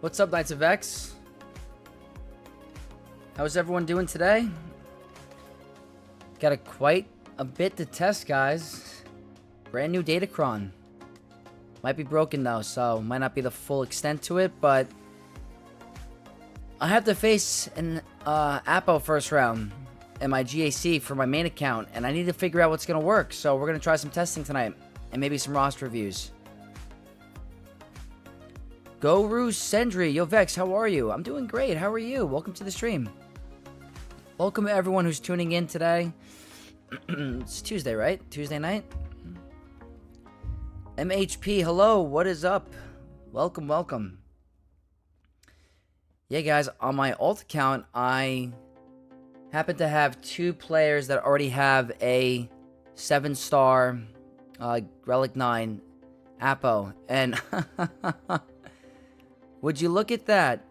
What's up, Knights of X? How's everyone doing today? Got quite a bit to test, guys. Brand new Datacron. Might be broken though, so might not be the full extent to it, but I have to face an Appo first round in my GAC for my main account, and I need to figure out what's going to work, so we're going to try some testing tonight, and maybe some roster reviews. Guru Sendry, yo Vex, how are you? I'm doing great, how are you? Welcome to the stream. Welcome to everyone who's tuning in today. It's Tuesday, right? Tuesday night? MHP, hello, what is up? Welcome, welcome. Yeah, guys, on my alt account, I happen to have two players that already have a 7-star Relic 9 Appo. And would you look at that?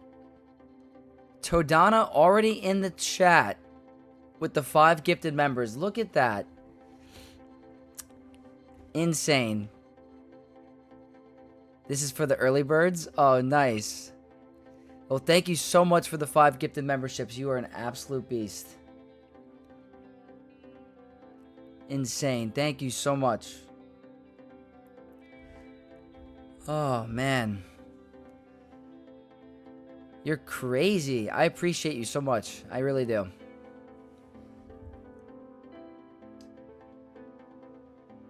Todana already in the chat with the 5 gifted members. Look at that. Insane. This is for the early birds? Oh, nice. Well, thank you so much for the 5 gifted memberships. You are an absolute beast. Insane. Thank you so much. Oh, man. You're crazy. I appreciate you so much. I really do.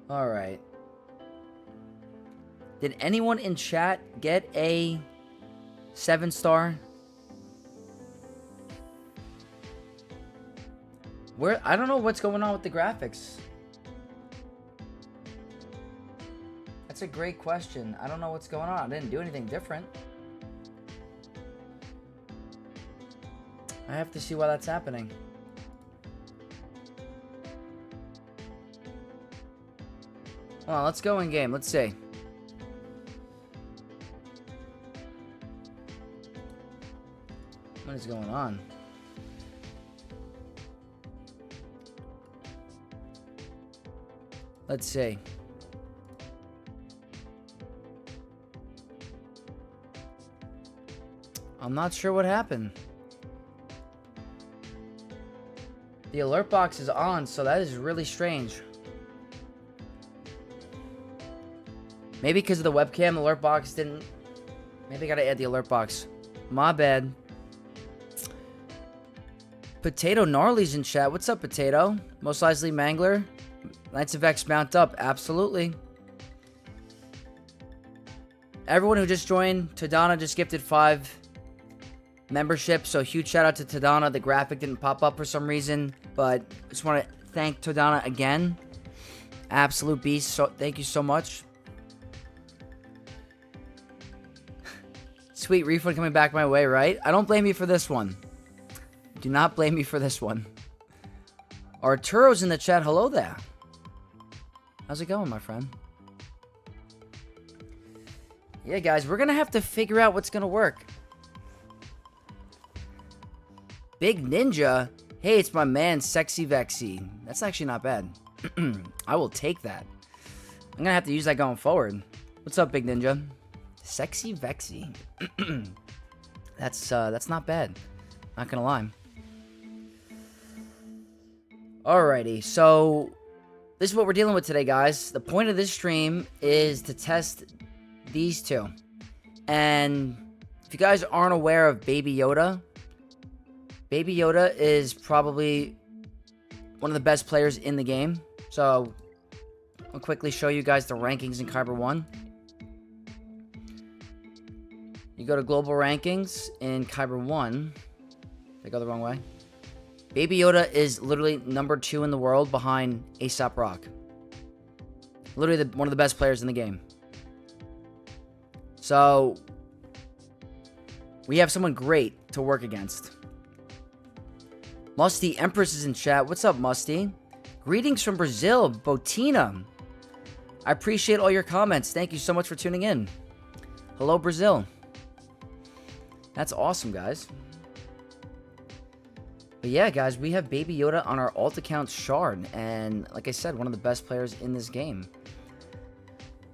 Alright. Did anyone in chat get a 7-star? Where? I don't know what's going on with the graphics. That's a great question. I don't know what's going on. I didn't do anything different. I have to see why that's happening. Hold on, let's go in game. Let's see. What is going on? Let's see. I'm not sure what happened. The alert box is on, so that is really strange. Maybe because of the webcam, the alert box didn't... Maybe I gotta add the alert box. My bad. Potato Gnarly's in chat. What's up, Potato? Most likely Mangler. Knights of X mount up. Absolutely. Everyone who just joined, Tadana just gifted 5 memberships. So huge shout out to Tadana. The graphic didn't pop up for some reason, but I just want to thank Tadana again. Absolute beast. So thank you so much. Sweet refund coming back my way, right? I don't blame you for this one. Do not blame me for this one. Arturo's in the chat. Hello there. How's it going, my friend? Yeah, guys, we're going to have to figure out what's going to work. Big Ninja. Hey, it's my man, Sexy Vexy. That's actually not bad. I will take that. I'm going to have to use that going forward. What's up, Big Ninja? Sexy Vexy. That's not bad. Not going to lie. Alrighty, so this is what we're dealing with today, guys. The point of this stream is to test these two. And if you guys aren't aware of Baby Yoda is probably one of the best players in the game. So I'll quickly show you guys the rankings in Kyber 1. You go to global rankings in Kyber 1. Did I go the wrong way? Baby Yoda is literally number 2 in the world behind A$AP Rock. Literally one of the best players in the game. So, we have someone great to work against. Musty Empress is in chat. What's up, Musty? Greetings from Brazil, Botina. I appreciate all your comments. Thank you so much for tuning in. Hello, Brazil. That's awesome, guys. But yeah, guys, we have Baby Yoda on our alt account Shard, and like I said, one of the best players in this game.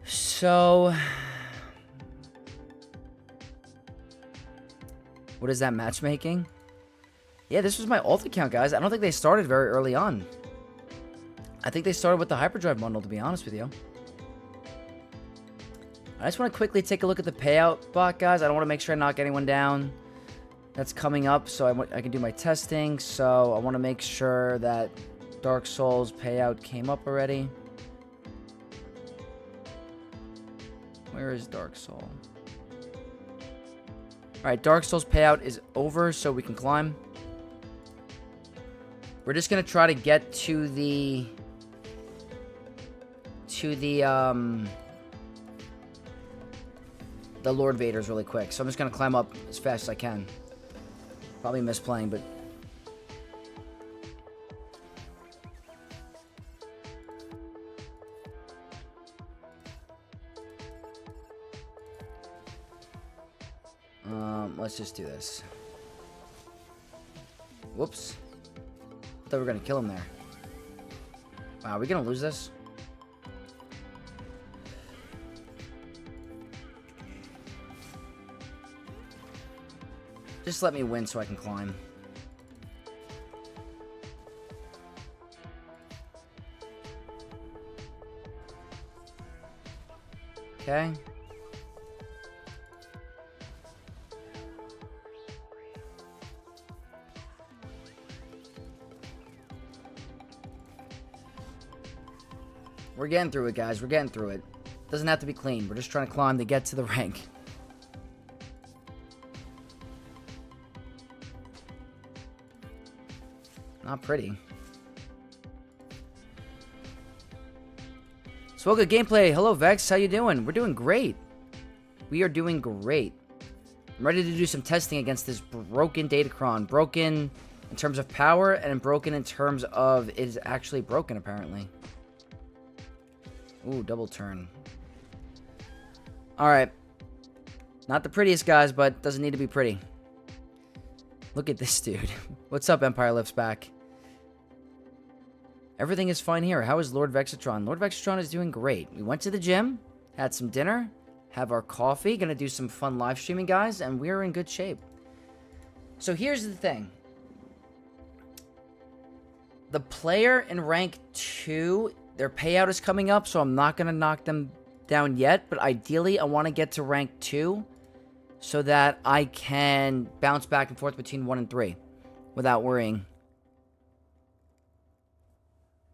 So What is that, matchmaking? Yeah, this was my alt account, guys. I don't think they started very early on. I think they started with the Hyperdrive bundle, to be honest with you. I just want to quickly take a look at the payout bot, guys. I don't want to make sure I knock anyone down. That's coming up, so I can do my testing. So I want to make sure that Dark Souls payout came up already. Where is Dark Soul? Alright, Dark Souls payout is over, so we can climb. We're just going to try to get to the Lord Vaders really quick. So I'm just going to climb up as fast as I can. Probably misplaying, but... let's just do this. Whoops. I thought we were going to kill him there. Wow, are we going to lose this? Just let me win so I can climb. Okay. We're getting through it, guys. We're getting through it. Doesn't have to be clean. We're just trying to climb to get to the rank. Not pretty. SWGOH gameplay. Hello, Vex. How you doing? We're doing great. We are doing great. I'm ready to do some testing against this broken Datacron. Broken in terms of power, and broken in terms of it is actually broken, apparently. Ooh, double turn. Alright. Not the prettiest, guys, but doesn't need to be pretty. Look at this dude. What's up, Empire Lifts Back? Everything is fine here. How is Lord Vexatron? Lord Vexatron is doing great. We went to the gym, had some dinner, have our coffee, gonna do some fun live streaming, guys, and we're in good shape. So here's the thing. The player in rank 2, their payout is coming up, so I'm not gonna knock them down yet, but ideally I want to get to rank 2 so that I can bounce back and forth between 1 and 3 without worrying.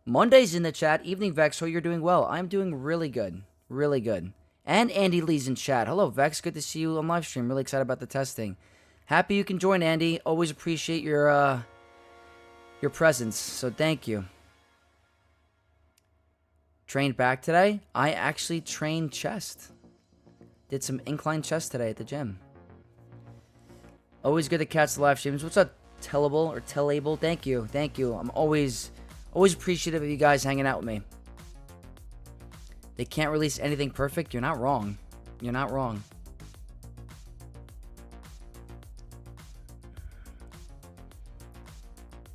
Monday's in the chat. Evening, Vex. So you're doing well. I'm doing really good. Really good. And Andy Lee's in chat. Hello, Vex. Good to see you on live stream. Really excited about the testing. Happy you can join, Andy. Always appreciate your presence. So thank you. Trained back today? I actually trained chest. Did some incline chest today at the gym. Always good to catch the live streams. What's up, Tellable or Tellable? Thank you. Thank you. I'm always appreciative of you guys hanging out with me. They can't release anything perfect. You're not wrong. You're not wrong.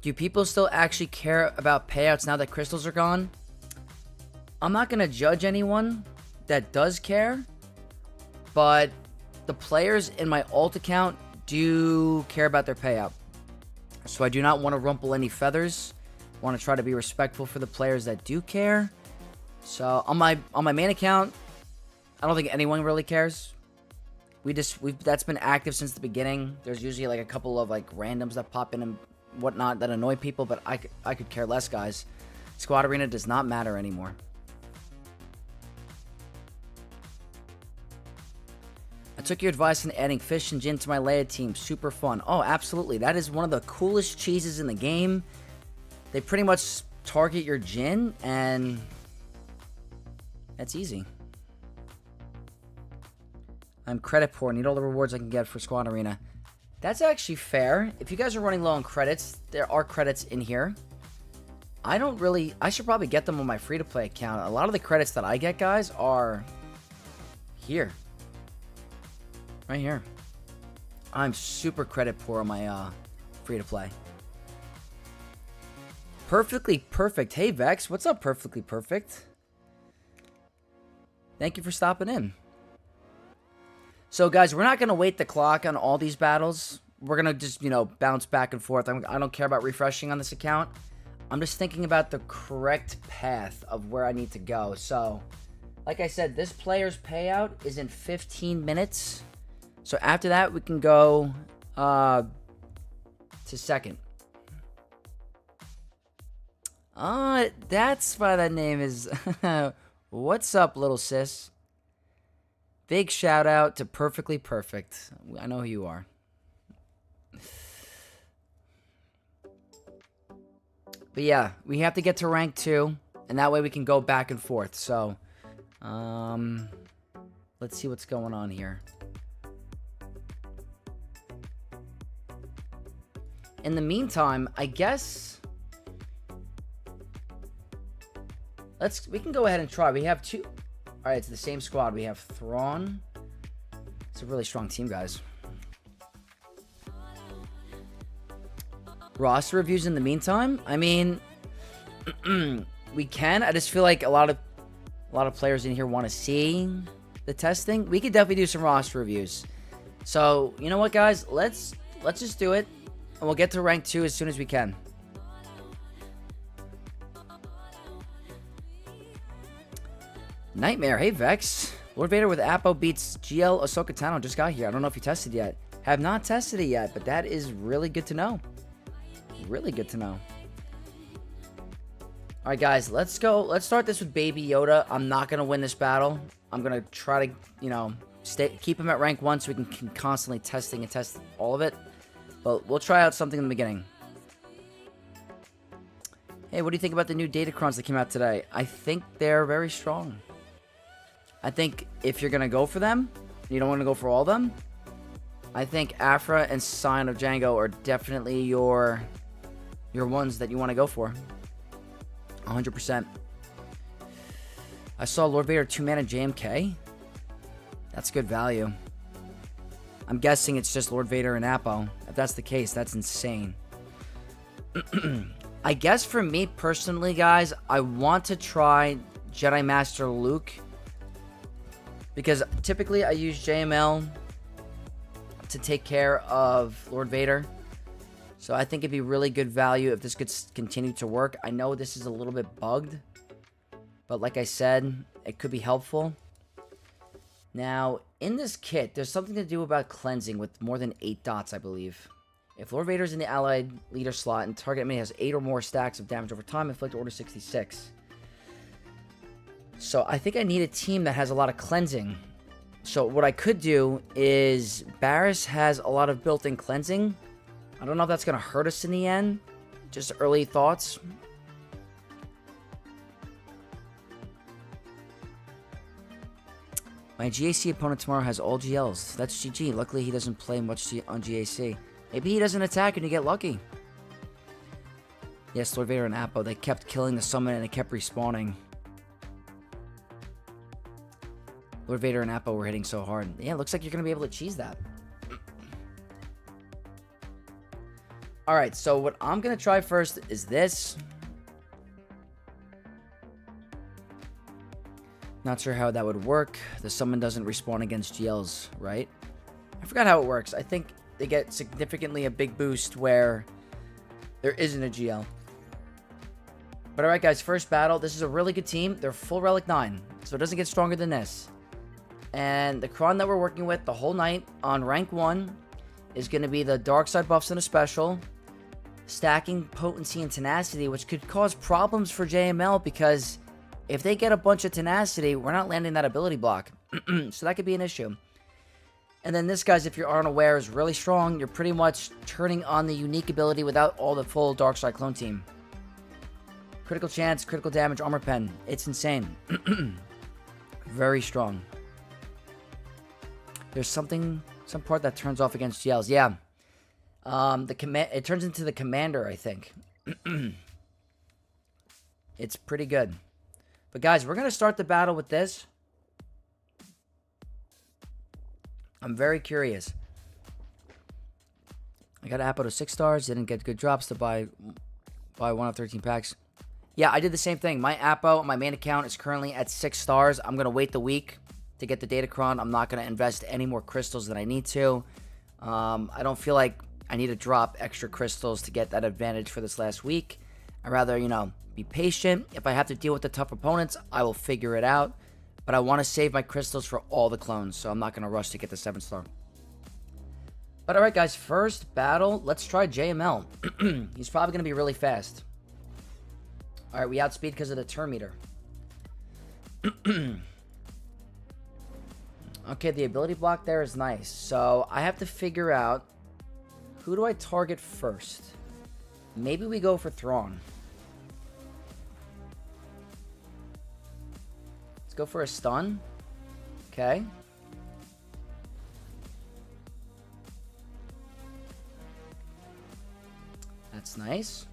Do people still actually care about payouts now that crystals are gone? I'm not going to judge anyone that does care, but the players in my alt account do care about their payout. So I do not want to rumple any feathers. I want to try to be respectful for the players that do care. So on my main account, I don't think anyone really cares. That's been active since the beginning. There's usually like a couple of like randoms that pop in and whatnot that annoy people, but I could care less, guys. Squad Arena does not matter anymore. I took your advice on adding fish and gin to my Leia team. Super fun. Oh, absolutely. That is one of the coolest cheeses in the game. They pretty much target your gin, and that's easy. I'm credit poor. Need all the rewards I can get for Squad Arena. That's actually fair. If you guys are running low on credits, there are credits in here. I should probably get them on my free-to-play account. A lot of the credits that I get, guys, are here. Right here. I'm super credit poor on my free-to-play. Perfectly perfect. Hey, Vex. What's up, Perfectly Perfect? Thank you for stopping in. So, guys, we're not going to wait the clock on all these battles. we're going to just, you know, bounce back and forth. I don't care about refreshing on this account. I'm just thinking about the correct path of where I need to go. So, like I said, this player's payout is in 15 minutes. So after that, we can go to second. That's why that name is... What's up, little sis? Big shout out to Perfectly Perfect. I know who you are. But yeah, we have to get to rank 2, and that way we can go back and forth. So, let's see what's going on here. In the meantime, I guess we can go ahead and try. We have 2. All right, it's the same squad. We have Thrawn. It's a really strong team, guys. Roster reviews in the meantime. I mean, we can. I just feel like a lot of players in here want to see the testing. We could definitely do some roster reviews. So, you know what, guys? Let's just do it, and we'll get to rank 2 as soon as we can. Nightmare. Hey, Vex. Lord Vader with Appo beats GL Ahsoka Tano. Just got here. I don't know if you tested yet. Have not tested it yet, but that is really good to know. Really good to know. Alright, guys. Let's go. Let's start this with Baby Yoda. I'm not going to win this battle. I'm going to try to, you know, keep him at rank 1 so we can constantly test all of it. But we'll try out something in the beginning. Hey, what do you think about the new Datacrons that came out today? I think they're very strong. I think if you're going to go for them, you don't want to go for all of them, I think Afra and Sign of Django are definitely your ones that you want to go for. 100%. I saw Lord Vader 2-mana JMK. That's good value. I'm guessing it's just Lord Vader and Appo. If that's the case, that's insane. I guess for me personally, guys, I want to try Jedi Master Luke, because typically I use JML to take care of Lord Vader. So I think it'd be really good value if this could continue to work. I know this is a little bit bugged, but like I said, it could be helpful. Now, in this kit, there's something to do about cleansing with more than 8 dots, I believe. If Lord Vader's in the allied leader slot and target enemy has 8 or more stacks of damage over time, inflict order 66. So I think I need a team that has a lot of cleansing. So what I could do is Barris has a lot of built-in cleansing. I don't know if that's going to hurt us in the end. Just early thoughts. My GAC opponent tomorrow has all GLs. That's GG. Luckily, he doesn't play much on GAC. Maybe he doesn't attack and you get lucky. Yes, Lord Vader and Appo, they kept killing the summon and it kept respawning. Lord Vader and Appo were hitting so hard. Yeah, it looks like you're going to be able to cheese that. Alright, so what I'm going to try first is this. Not sure how that would work. The summon doesn't respawn against GLs, right? I forgot how it works. I think they get significantly a big boost where there isn't a GL. But alright, guys, first battle. This is a really good team. They're full Relic 9, so it doesn't get stronger than this. And the cron that we're working with the whole night on rank 1 is going to be the dark side buffs and a special, stacking potency and tenacity, which could cause problems for JML because if they get a bunch of tenacity, we're not landing that ability block. So that could be an issue. And then this, guys, if you aren't aware, is really strong. You're pretty much turning on the unique ability without all the full dark side clone team. Critical chance, critical damage, armor pen. It's insane. Very strong. There's some part that turns off against GLs. Yeah. It turns into the commander, I think. It's pretty good. But guys, we're going to start the battle with this. I'm very curious. I got Appo to 6 stars. Didn't get good drops to buy 1 of 13 packs. Yeah, I did the same thing. My Appo, my main account, is currently at 6 stars. I'm going to wait the week to get the Datacron. I'm not going to invest any more crystals than I need to. I don't feel like I need to drop extra crystals to get that advantage for this last week. I'd rather, you know, be patient. If I have to deal with the tough opponents, I will figure it out. But I want to save my crystals for all the clones, so I'm not going to rush to get the 7-star. But alright guys, first battle, let's try JML. He's probably going to be really fast. Alright, we outspeed because of the turn meter. Okay, the ability block there is nice. So, I have to figure out, who do I target first? Maybe we go for Thrawn. Let's go for a stun. Okay. That's nice.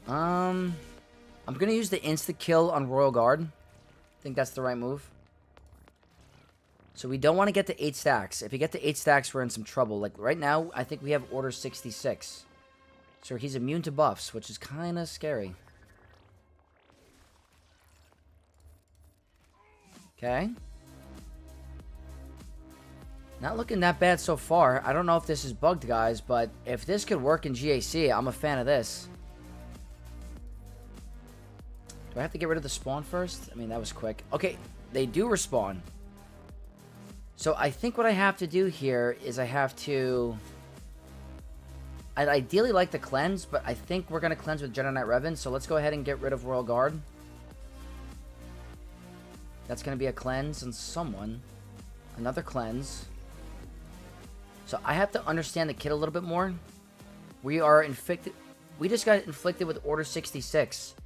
I'm gonna use the insta kill on Royal Guard. I think that's the right move. So we don't want to get to 8 stacks. If we get to 8 stacks, we're in some trouble. Like right now, I think we have Order 66. So he's immune to buffs, which is kind of scary. Okay. Not looking that bad so far. I don't know if this is bugged, guys, but if this could work in GAC, I'm a fan of this. Do I have to get rid of the spawn first? I mean, that was quick. Okay, they do respawn. So I think what I have to do here is I have to... I'd ideally like to cleanse, but I think we're going to cleanse with Jedi Knight Revan. So let's go ahead and get rid of Royal Guard. That's going to be a cleanse on someone. Another cleanse. So I have to understand the kit a little bit more. We are inflicted... We just got inflicted with Order 66.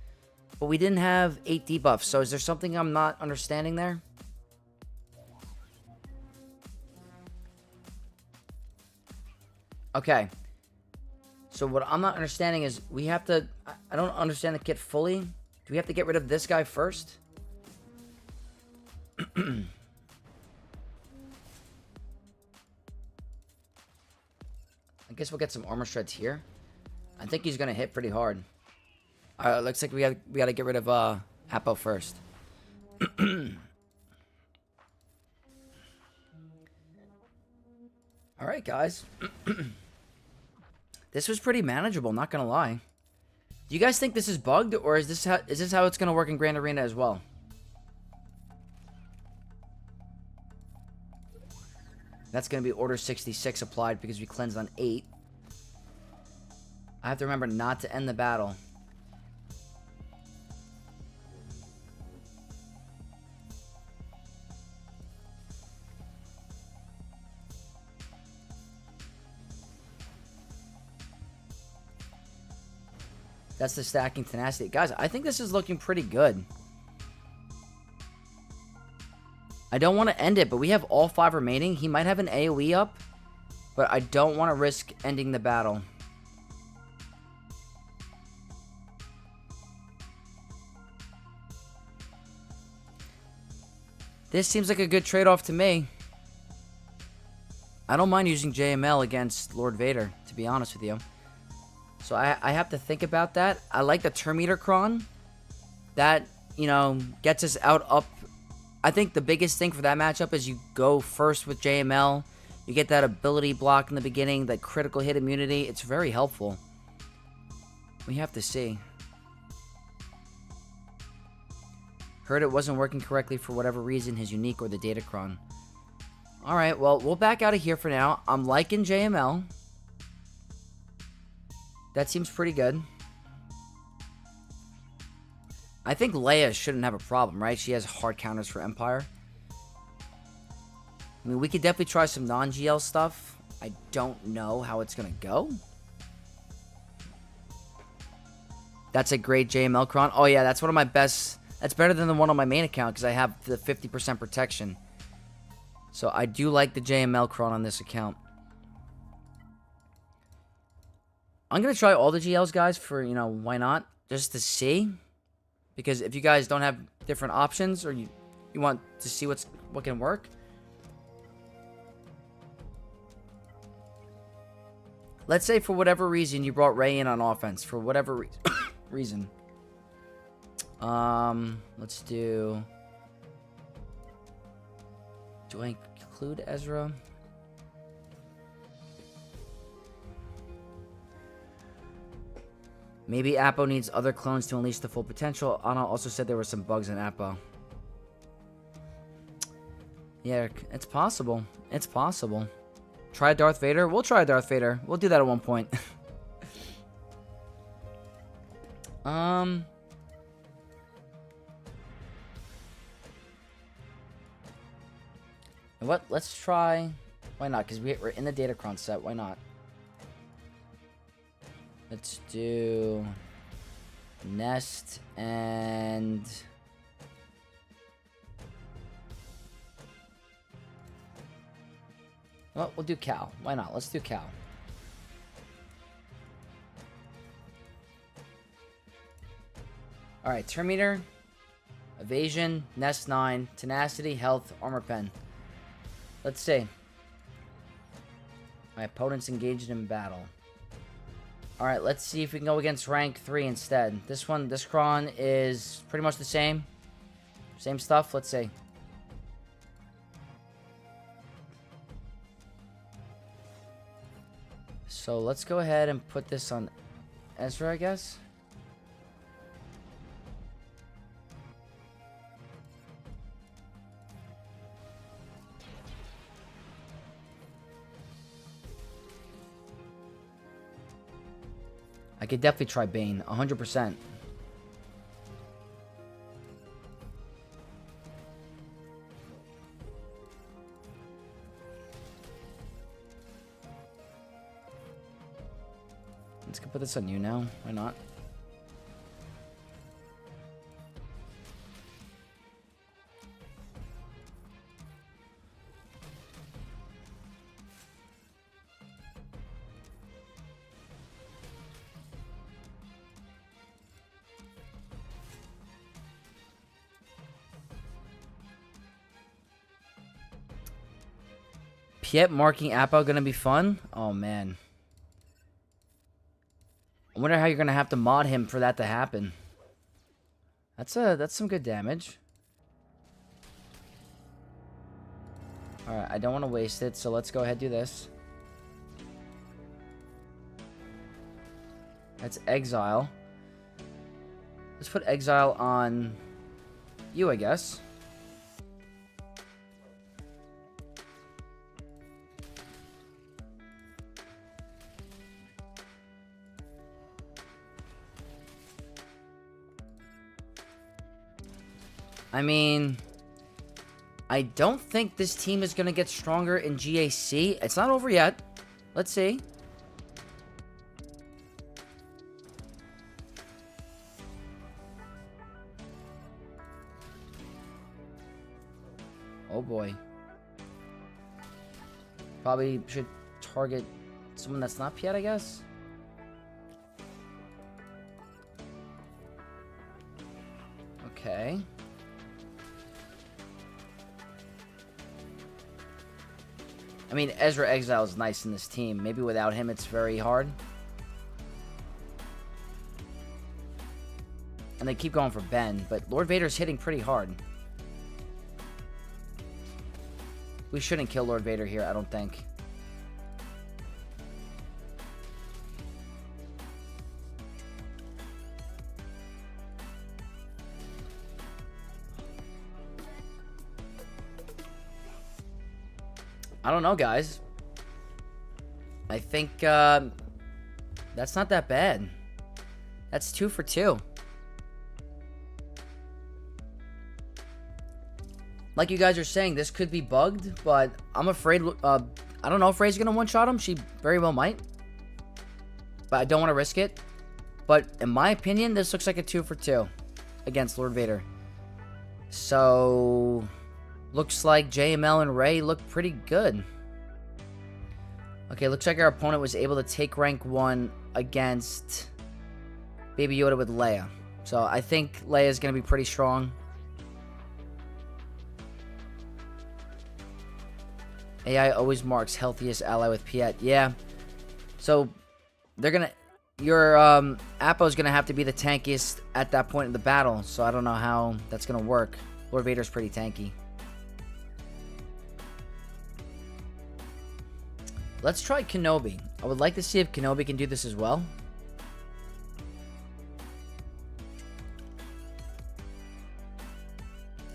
But we didn't have 8 debuffs. So is there something I'm not understanding there? Okay. So what I'm not understanding is we have to... I don't understand the kit fully. Do we have to get rid of this guy first? I guess we'll get some armor shreds here. I think he's going to hit pretty hard. Looks like we got to get rid of Appo first. All right, guys. This was pretty manageable, not gonna lie. Do you guys think this is bugged, or is this how it's gonna work in Grand Arena as well? That's gonna be Order 66 applied because we cleansed on 8. I have to remember not to end the battle. That's the stacking tenacity. Guys, I think this is looking pretty good. I don't want to end it, but we have all 5 remaining. He might have an AoE up, but I don't want to risk ending the battle. This seems like a good trade-off to me. I don't mind using JML against Lord Vader, to be honest with you. So I have to think about that. I like the turn meter cron. That, you know, gets us out up. I think the biggest thing for that matchup is you go first with JML. You get that ability block in the beginning, that critical hit immunity. It's very helpful. We have to see. Heard it wasn't working correctly for whatever reason, his unique or the datacron. Alright, well, we'll back out of here for now. I'm liking JML. That seems pretty good. I think Leia shouldn't have a problem, right? She has hard counters for Empire. I mean, we could definitely try some non-GL stuff. I don't know how it's going to go. That's a great JML cron. Oh, yeah, that's one of my best. That's better than the one on my main account because I have the 50% protection. So I do like the JML cron on this account. I'm going to try all the GLs, guys, for, you know, why not? Just to see. Because if you guys don't have different options or you want to see what can work. Let's say for whatever reason you brought Rey in on offense. For whatever reason. Let's do... Do I include Ezra? Maybe Appo needs other clones to unleash the full potential. Anna also said there were some bugs in Appo. Yeah, it's possible. It's possible. Try Darth Vader? We'll try Darth Vader. We'll do that at one point. What? Let's try... Why not? Because we're in the Datacron set. Why not? Let's do... Nest and... Well, we'll do Cal. Why not? Let's do Cal. Alright, Terminator, Evasion, Nest 9, Tenacity, Health, Armor Pen. Let's see. My opponent's engaged in battle. Alright, let's see if we can go against rank 3 instead. This Kron is pretty much the same. Same stuff. Let's see. So let's go ahead and put this on Ezra, I guess. I could definitely try Bane, 100%. Let's go put this on you now. Why not? Piet marking Appo gonna be fun? Oh man. I wonder how you're gonna have to mod him for that to happen. That's some good damage. Alright, I don't want to waste it, so let's go ahead and do this. That's Exile. Let's put Exile on you, I guess. I mean, I don't think this team is going to get stronger in GAC. It's not over yet. Let's see. Oh boy. Probably should target someone that's not Piet, I guess. Okay. I mean, Ezra Exile is nice in this team. Maybe without him, it's very hard. And they keep going for Ben, but Lord Vader's hitting pretty hard. We shouldn't kill Lord Vader here, I don't think. I don't know, guys. I think, that's not that bad. That's 2 for 2. Like you guys are saying, this could be bugged, but I'm afraid, I don't know if Rey's gonna one-shot him. She very well might. But I don't want to risk it. But in my opinion, this looks like a 2 for 2 against Lord Vader. So... looks like JML and Rey look pretty good. Okay, looks like our opponent was able to take rank 1 against Baby Yoda with Leia. So I think Leia's going to be pretty strong. AI always marks healthiest ally with Piet. Yeah. So they're going to... your Appo's going to have to be the tankiest at that point in the battle. So I don't know how that's going to work. Lord Vader's pretty tanky. Let's try Kenobi. I would like to see if Kenobi can do this as well.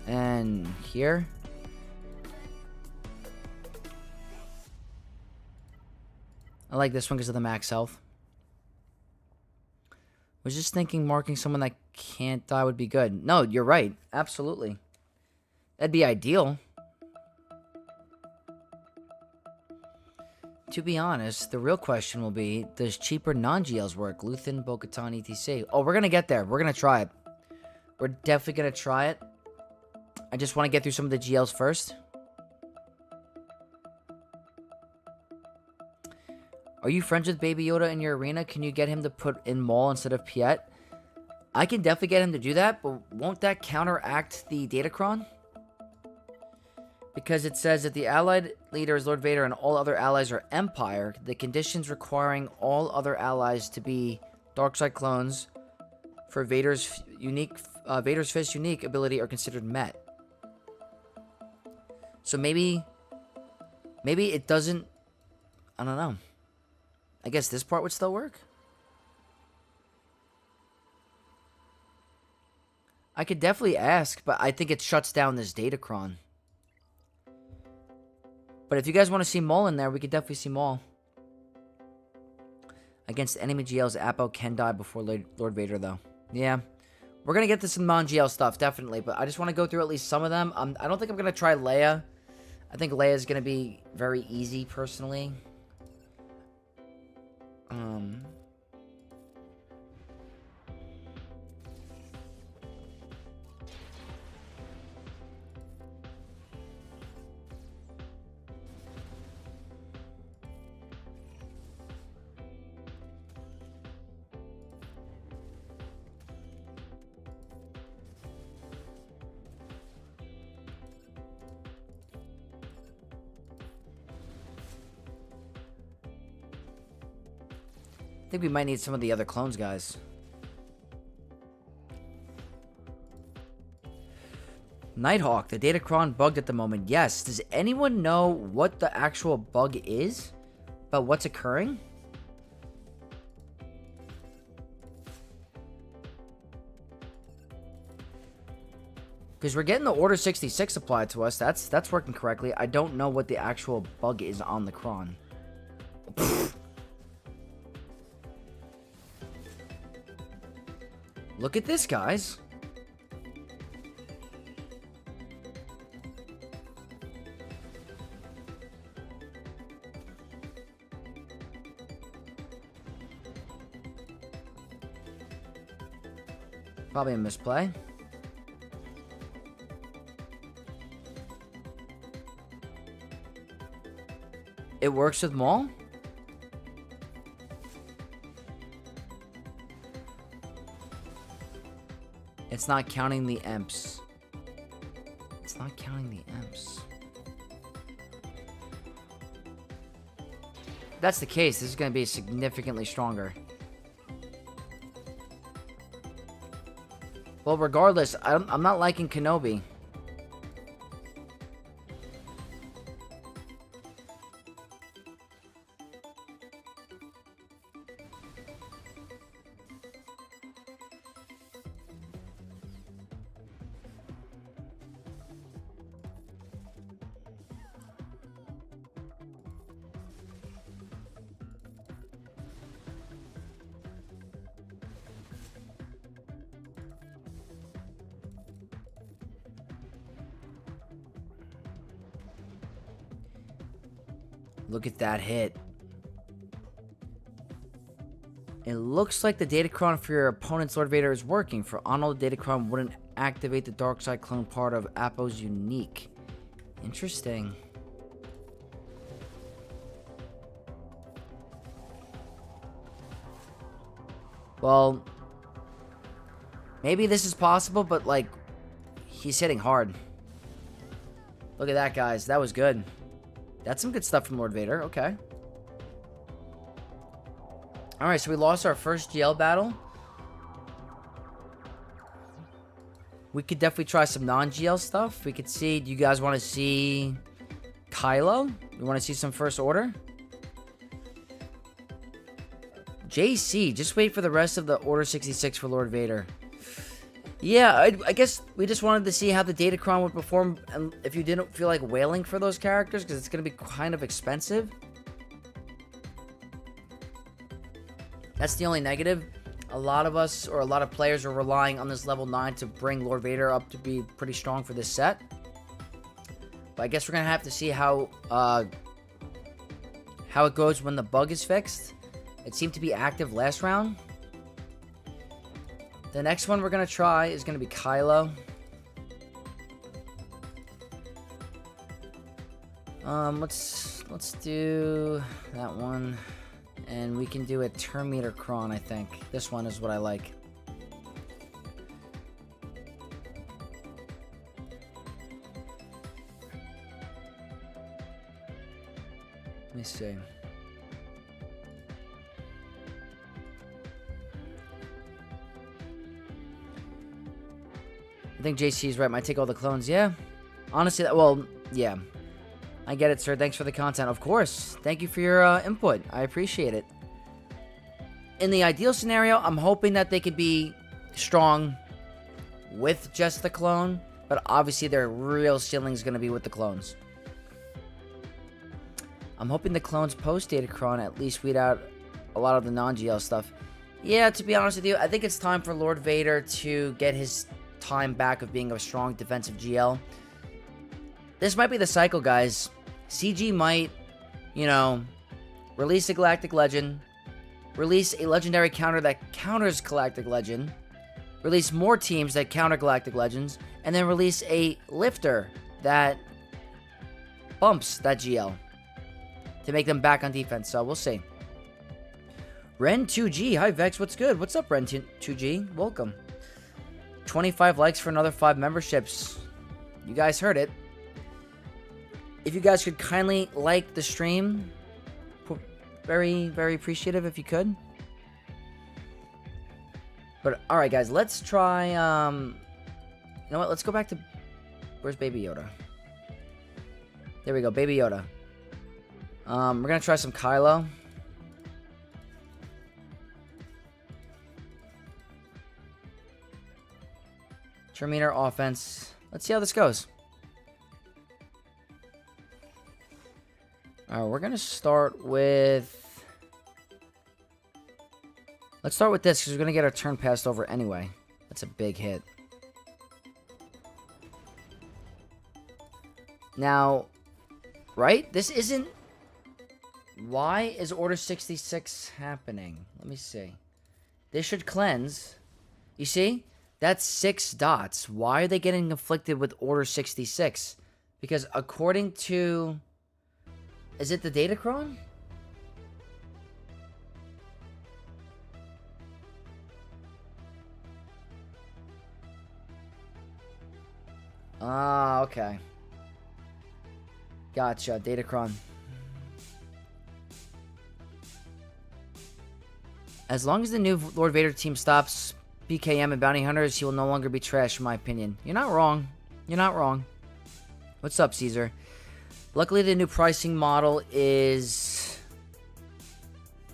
And here. I like this one because of the max health. Was just thinking marking someone that can't die would be good. No, you're right. Absolutely. That'd be ideal. To be honest, the real question will be, does cheaper non-GLs work? Luthen, Bo-Katan, etc. Oh, we're going to get there. We're going to try it. We're definitely going to try it. I just want to get through some of the GLs first. Are you friends with Baby Yoda in your arena? Can you get him to put in Maul instead of Piet? I can definitely get him to do that, but won't that counteract the Datacron? Because it says that the allied leader is Lord Vader and all other allies are Empire, the conditions requiring all other allies to be Darkside clones for Vader's Fist unique ability are considered met. So maybe it doesn't, I don't know. I guess this part would still work. I could definitely ask, but I think it shuts down this Datacron. But if you guys want to see Maul in there, we could definitely see Maul. Against enemy GLs, Appo can die before Lord Vader, though. Yeah. We're going to get to some non-GL stuff, definitely. But I just want to go through at least some of them. I don't think I'm going to try Leia. I think Leia is going to be very easy, personally. I think we might need some of the other clones, guys. Nighthawk, the Datacron bugged at the moment. Yes. Does anyone know what the actual bug is? About what's occurring? Because we're getting the Order 66 applied to us. That's working correctly. I don't know what the actual bug is on the Kron. Look at this, guys. Probably a misplay. It works with Maul? It's not counting the EMPs. It's not counting the EMPs. If that's the case, this is going to be significantly stronger. Well, regardless, I'm not liking Kenobi. Look at that hit. It looks like the Datacron for your opponent's Lord Vader is working. For Arnold, the Datacron wouldn't activate the Darkside clone part of Appo's unique. Interesting. Well, maybe this is possible, but like, he's hitting hard. Look at that, guys. That was good. That's some good stuff from Lord Vader. Okay. Alright, so we lost our first GL battle. We could definitely try some non-GL stuff. We could see... Do you guys want to see Kylo? You want to see some First Order? JC, just wait for the rest of the Order 66 for Lord Vader. Yeah, I guess we just wanted to see how the Datacron would perform, and if you didn't feel like wailing for those characters, because it's going to be kind of expensive. That's the only negative. A lot of us, or a lot of players, are relying on this level 9 to bring Lord Vader up to be pretty strong for this set. But I guess we're going to have to see how it goes when the bug is fixed. It seemed to be active last round. The next one we're going to try is going to be Kylo. Let's do that one. And we can do a turn meter cron, I think. This one is what I like. Let me see. I think JC's right. Might take all the clones. Yeah. Honestly, well, yeah. I get it, sir. Thanks for the content. Of course. Thank you for your input. I appreciate it. In the ideal scenario, I'm hoping that they could be strong with just the clone. But obviously, their real ceiling is going to be with the clones. I'm hoping the clones post Datacron at least weed out a lot of the non-GL stuff. Yeah, to be honest with you, I think it's time for Lord Vader to get his time back of being a strong defensive GL. This might be the cycle, guys. CG might, you know, release a Galactic Legend, release a legendary counter that counters Galactic Legend, release more teams that counter Galactic Legends, and then release a lifter that bumps that GL to make them back on defense. So we'll see. Ren2G, hi Vex, what's good? What's up, Ren2G? Welcome. 25 likes for another 5 memberships. You guys heard it. If you guys could kindly like the stream, very, very appreciative if you could. But, alright guys, let's try, you know what, let's go back to, where's Baby Yoda? There we go, Baby Yoda. We're gonna try some Kylo. Terminator offense. Let's see how this goes. Alright, we're gonna start with... Let's start with this, because we're gonna get our turn passed over anyway. That's a big hit. Now, right? This isn't... Why is Order 66 happening? Let me see. This should cleanse. You see? That's 6 dots. Why are they getting afflicted with Order 66? Because according to... Is it the Datacron? Ah, okay. Gotcha, Datacron. As long as the new Lord Vader team stops BKM and Bounty Hunters, he will no longer be trash, in my opinion. You're not wrong. You're not wrong. What's up, Caesar? Luckily, the new pricing model is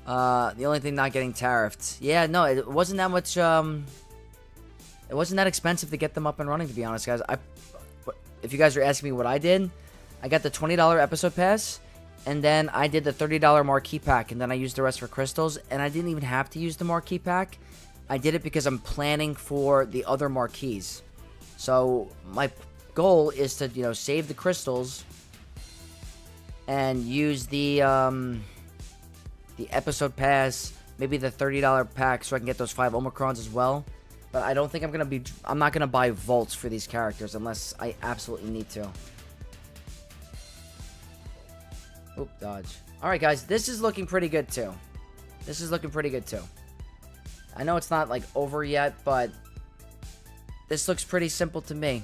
the only thing not getting tariffed. Yeah, no, it wasn't that much. It wasn't that expensive to get them up and running, to be honest, guys. If you guys are asking me what I did, I got the $20 episode pass, and then I did the $30 marquee pack, and then I used the rest for crystals, and I didn't even have to use the marquee pack. I did it because I'm planning for the other marquees. So my goal is to, you know, save the crystals and use the episode pass, maybe the $30 pack, so I can get those 5 Omicrons as well. But I don't think I'm not gonna buy vaults for these characters unless I absolutely need to. Oop, dodge. Alright guys, this is looking pretty good too. This is looking pretty good too. I know it's not like over yet, but this looks pretty simple to me.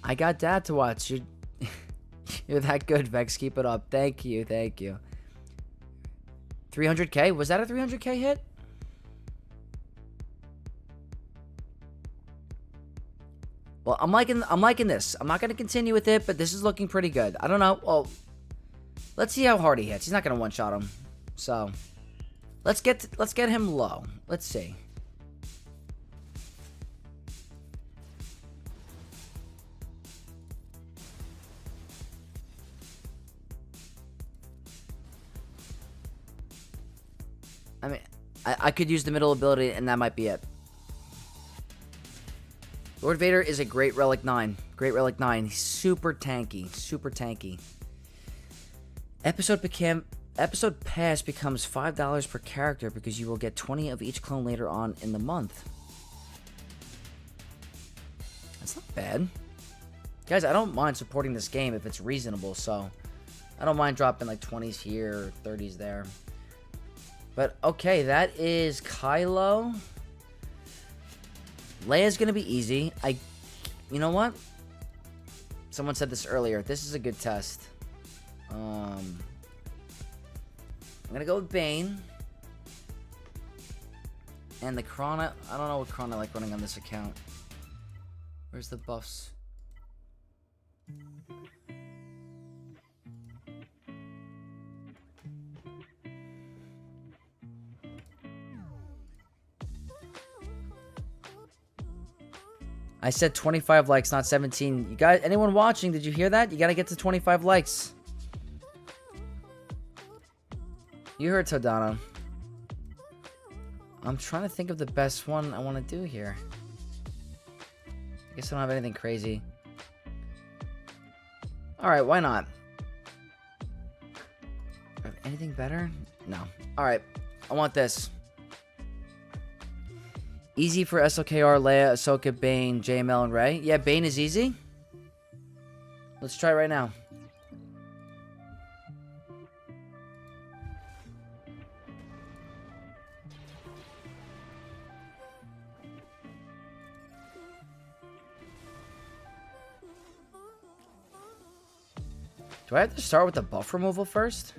I got Dad to watch. You're that good, Vex. Keep it up. Thank you. Thank you. 300k? Was that a 300k hit? Well, I'm liking this. I'm not going to continue with it, but this is looking pretty good. I don't know. Well, Let's see how hard he hits. He's not gonna one-shot him. So, let's get him low. Let's see. I mean, I could use the middle ability, and that might be it. Lord Vader is a great Relic 9. Great Relic 9. He's super tanky. Super tanky. Episode Pass becomes $5 per character because you will get 20 of each clone later on in the month. That's not bad. Guys, I don't mind supporting this game if it's reasonable, so I don't mind dropping like 20s here, 30s there. But, okay, that is Kylo. Leia's going to be easy. You know what? Someone said this earlier. This is a good test. I'm going to go with Bane. And the Chrono... I don't know what Chrono I like running on this account. Where's the buffs? I said 25 likes, not 17. You guys, anyone watching, did you hear that? You gotta get to 25 likes. You heard Todana. I'm trying to think of the best one I want to do here. I guess I don't have anything crazy. Alright, why not? Anything better? No. Alright, I want this. Easy for SLKR, Leia, Ahsoka, Bane, JML, and Rey. Yeah, Bane is easy. Let's try it right now. Do I have to start with the buff removal first?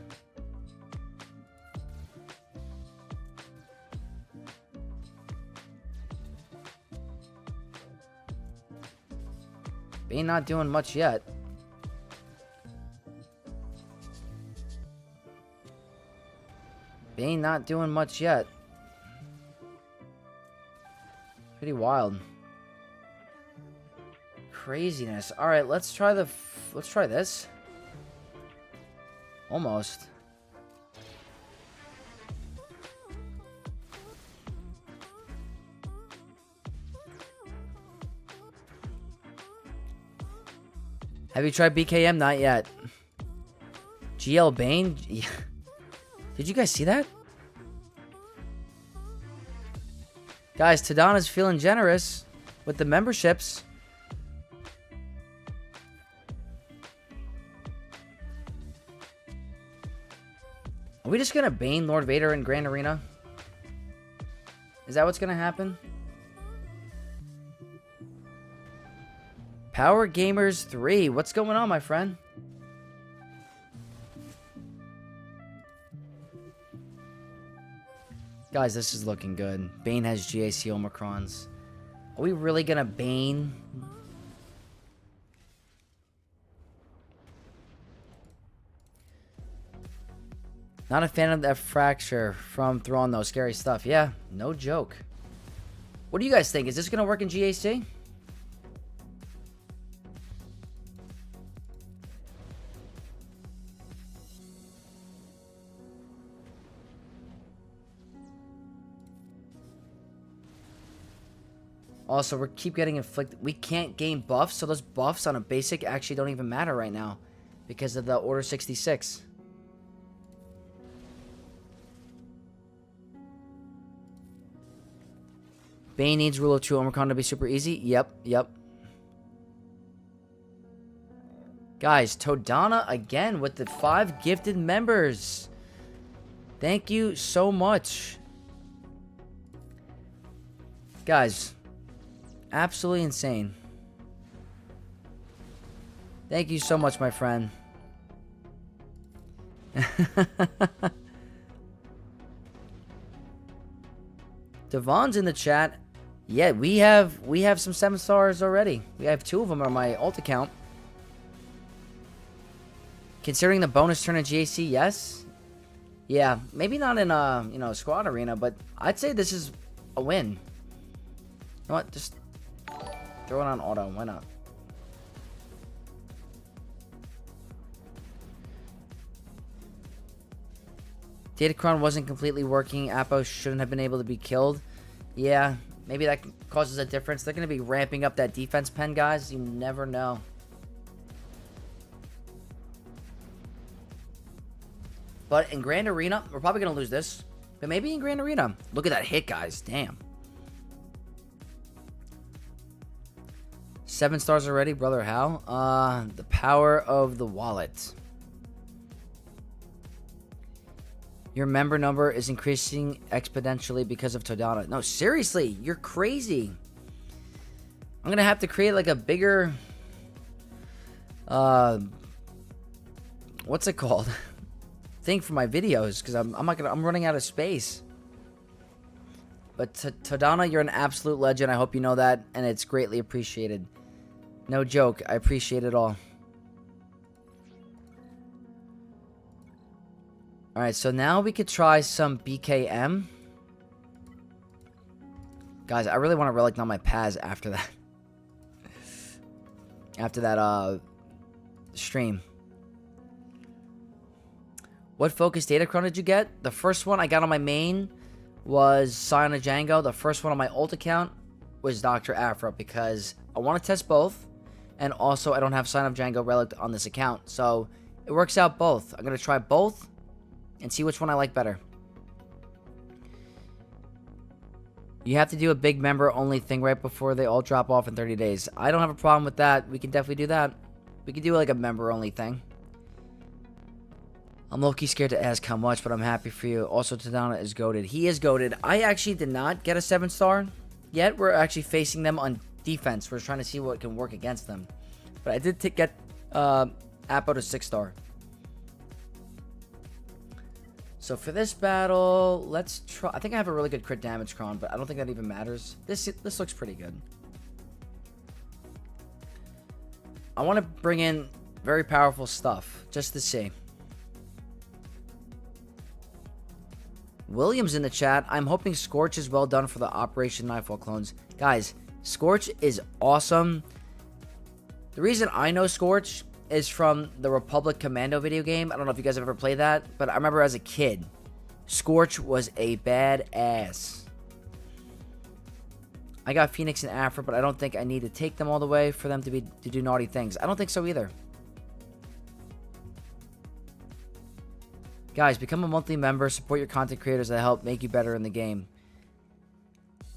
Bane not doing much yet. Bane not doing much yet. Pretty wild. Craziness. Alright, let's try this. Almost. Have you tried BKM? Not yet. GL Bane? Did you guys see that? Guys, Tadana's feeling generous with the memberships. Are we just gonna Bane Lord Vader in Grand Arena? Is that what's gonna happen? Power Gamers 3. What's going on, my friend? Guys, this is looking good. Bane has GAC Omicrons. Are we really gonna Bane? Not a fan of that fracture from Thrawn, though. Scary stuff. Yeah, no joke. What do you guys think? Is this gonna work in GAC? Also, we keep getting inflicted. We can't gain buffs, so those buffs on a basic actually don't even matter right now because of the Order 66. Bane needs Rule of 2 Omicron to be super easy. Yep. Guys, Todana again with the 5 gifted members. Thank you so much. Guys, absolutely insane. Thank you so much, my friend. Devon's in the chat. Yeah, we have some 7 stars already. We have 2 of them on my alt account. Considering the bonus turn in GAC, yes. Yeah, maybe not in squad arena, but I'd say this is a win. You know what? Just throw it on auto. Why not? Datacron wasn't completely working. Appo shouldn't have been able to be killed. Yeah, maybe that causes a difference. They're going to be ramping up that defense pen, guys. You never know. But in Grand Arena, we're probably going to lose this. But maybe in Grand Arena. Look at that hit, guys. Damn. 7 stars already, brother. How? The power of the wallet. Your member number is increasing exponentially because of Todana. No, seriously. You're crazy. I'm going to have to create like a bigger... what's it called? Thing for my videos, because I'm running out of space. But Todana, you're an absolute legend. I hope you know that, and it's greatly appreciated. No joke, I appreciate it all. Alright, so now we could try some BKM. Guys, I really want to relic on my Paz after that. After that stream. What focus Datacron did you get? The first one I got on my main was Scion of Django. The first one on my ult account was Dr. Afra, because I want to test both. And also, I don't have Scion of Django relic on this account. So, it works out both. I'm going to try both and see which one I like better. You have to do a big member-only thing right before they all drop off in 30 days. I don't have a problem with that. We can definitely do that. We can do like a member-only thing. I'm low-key scared to ask how much, but I'm happy for you. Also, Todana is goated. He is goated. I actually did not get a 7-star yet. We're actually facing them on defense. We're trying to see what can work against them. But I did get Appo to 6-star. So for this battle, let's try... I think I have a really good crit damage cron, but I don't think that even matters. This looks pretty good. I want to bring in very powerful stuff, just to see. Williams in the chat. I'm hoping Scorch is well done for the Operation Nightfall clones. Guys, Scorch is awesome. The reason I know Scorch is from the Republic Commando video game. I don't know if you guys have ever played that, but I remember as a kid, Scorch was a badass. I got Phoenix and Afra, but I don't think I need to take them all the way for them to do naughty things. I don't think so either. Guys, become a monthly member. Support your content creators that help make you better in the game.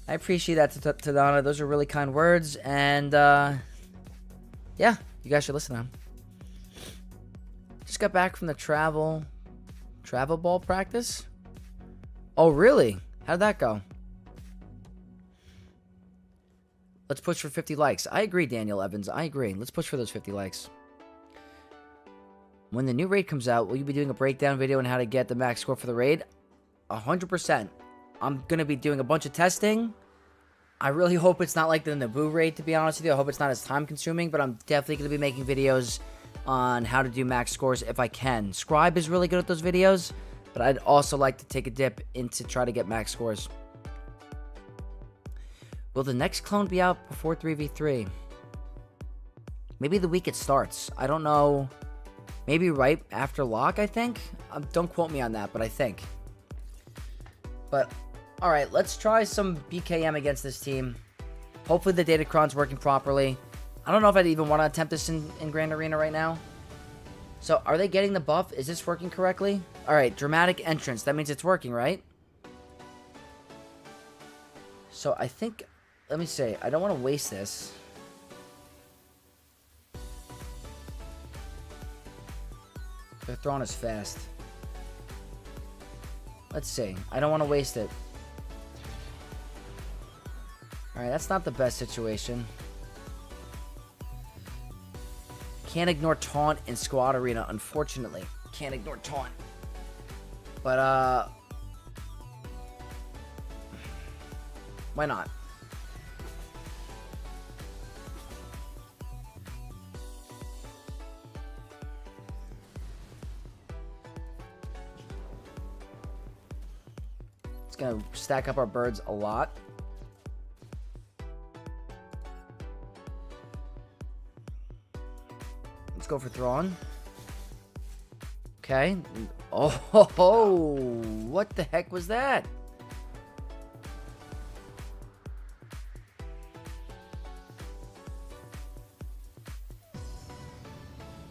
I appreciate that, Tadana. Those are really kind words. And, yeah, you guys should listen to them. Just got back from the travel ball practice. Oh, really? How'd that go? Let's push for 50 likes. I agree, Daniel Evans. I agree. Let's push for those 50 likes. When the new raid comes out, will you be doing a breakdown video on how to get the max score for the raid? 100%. I'm going to be doing a bunch of testing. I really hope it's not like the Naboo raid, to be honest with you. I hope it's not as time-consuming, but I'm definitely going to be making videos on how to do max scores if I can. Scribe is really good at those videos, but I'd also like to take a dip into try to get max scores. Will the next clone be out before 3v3? Maybe the week it starts. I don't know. Maybe right after lock, I think. Don't quote me on that, but I think. But, alright, let's try some BKM against this team. Hopefully the Datacron's working properly. I don't know if I'd even want to attempt this in Grand Arena right now. So, are they getting the buff? Is this working correctly? Alright, dramatic entrance. That means it's working, right? So, I think... Let me see. I don't want to waste this. They're throwing us fast. Let's see. I don't want to waste it. Alright, that's not the best situation. Can't ignore taunt in squad arena, unfortunately. Can't ignore taunt. But, why not? It's going to stack up our birds a lot. Let's go for Thrawn. Okay. Oh, what the heck was that?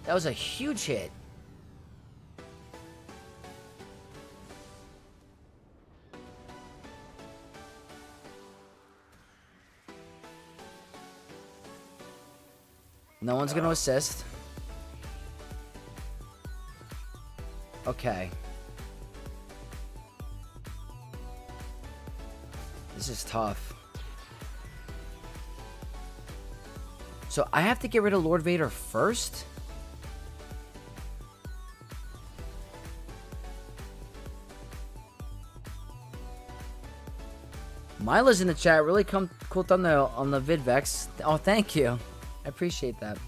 That was a huge hit. No one's going to assist. Okay. This is tough. So I have to get rid of Lord Vader first? Mila's in the chat. Really cool thumbnail on the VidVex. Oh, thank you. I appreciate that.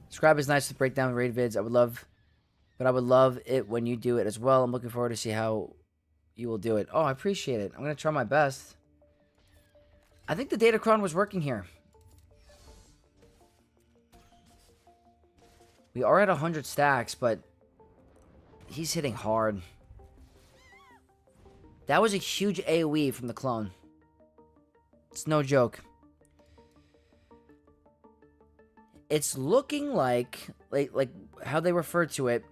Scribe is nice to break down raid vids. I would love it when you do it as well. I'm looking forward to see how you will do it. Oh, I appreciate it. I'm going to try my best. I think the Datacron was working here. We are at 100 stacks, but he's hitting hard. That was a huge AoE from the clone. It's no joke. It's looking like how they refer to it,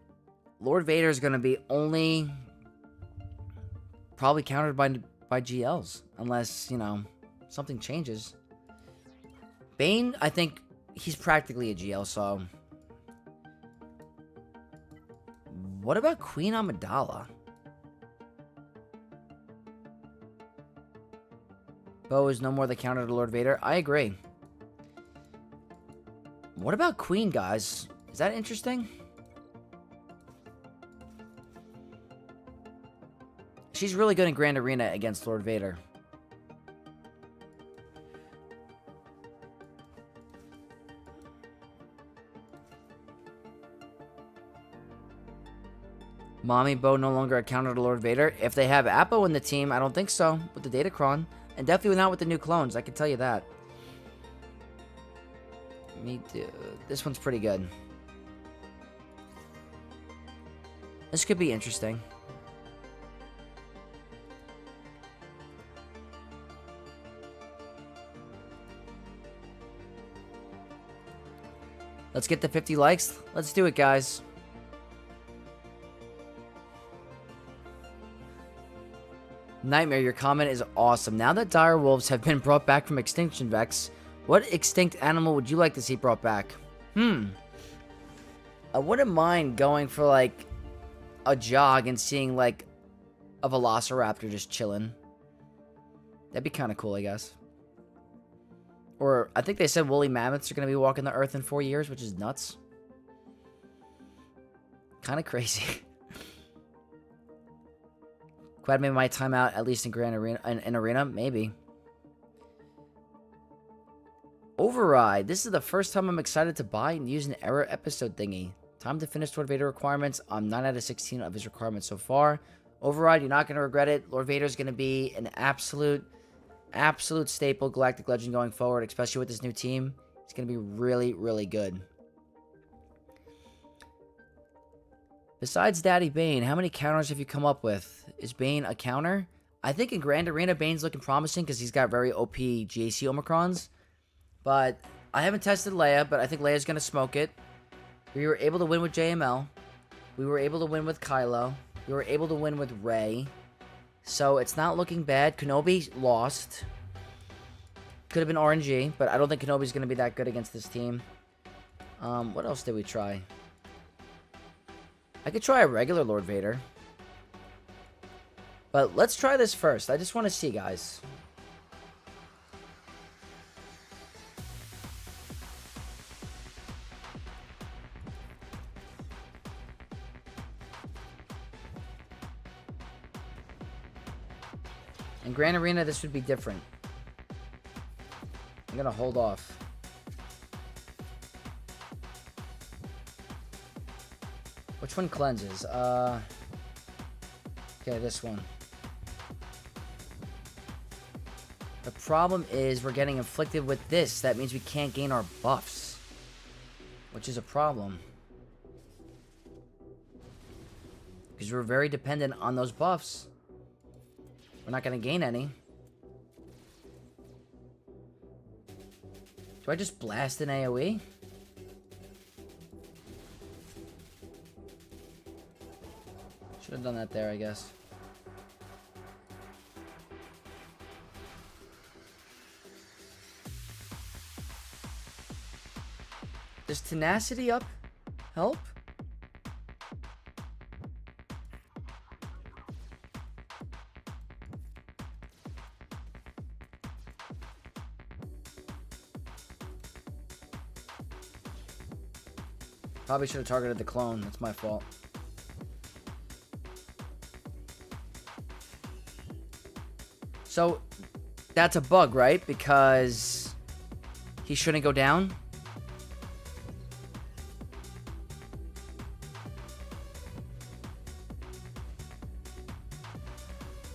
Lord Vader is going to be only probably countered by GLs, unless, you know, something changes. Bane, I think he's practically a GL, so... What about Queen Amidala? Bo is no more the counter to Lord Vader. I agree. What about Queen, guys? Is that interesting? She's really good in Grand Arena against Lord Vader. Mommy Bo no longer a counter to Lord Vader. If they have Appo in the team, I don't think so. With the Datacron. And definitely not with the new clones. I can tell you that. Me too. This one's pretty good. This could be interesting. Let's get to 50 likes. Let's do it, guys. Nightmare, your comment is awesome. Now that dire wolves have been brought back from Extinction Vex, what extinct animal would you like to see brought back? I wouldn't mind going for, like, a jog and seeing, like, a velociraptor just chilling. That'd be kind of cool, I guess. Or, I think they said woolly mammoths are going to be walking the earth in 4 years, which is nuts. Kind of crazy. Glad maybe my timeout, at least in Grand Arena, in Arena, maybe. Override. This is the first time I'm excited to buy and use an error episode thingy. Time to finish Lord Vader requirements. I'm 9 out of 16 of his requirements so far. Override, you're not going to regret it. Lord Vader is going to be an absolute staple Galactic Legend going forward, especially with this new team. It's going to be really, really good. Besides Daddy Bane, how many counters have you come up with? Is Bane a counter? I think in Grand Arena, Bane's looking promising because he's got very OP GAC Omicrons. But I haven't tested Leia, but I think Leia's going to smoke it. We were able to win with JML. We were able to win with Kylo. We were able to win with Rey. So it's not looking bad. Kenobi lost. Could have been RNG, but I don't think Kenobi's going to be that good against this team. What else did we try? I could try a regular Lord Vader. But let's try this first. I just want to see, guys. In Grand Arena, this would be different. I'm going to hold off. Which one cleanses? Okay, Okay, this one. The problem is we're getting inflicted with this. That means we can't gain our buffs, which is a problem. Because we're very dependent on those buffs. We're not going to gain any. Do I just blast an AoE? Should have done that there, I guess. Does tenacity up help? Probably should have targeted the clone. That's my fault. So, that's a bug, right? Because he shouldn't go down.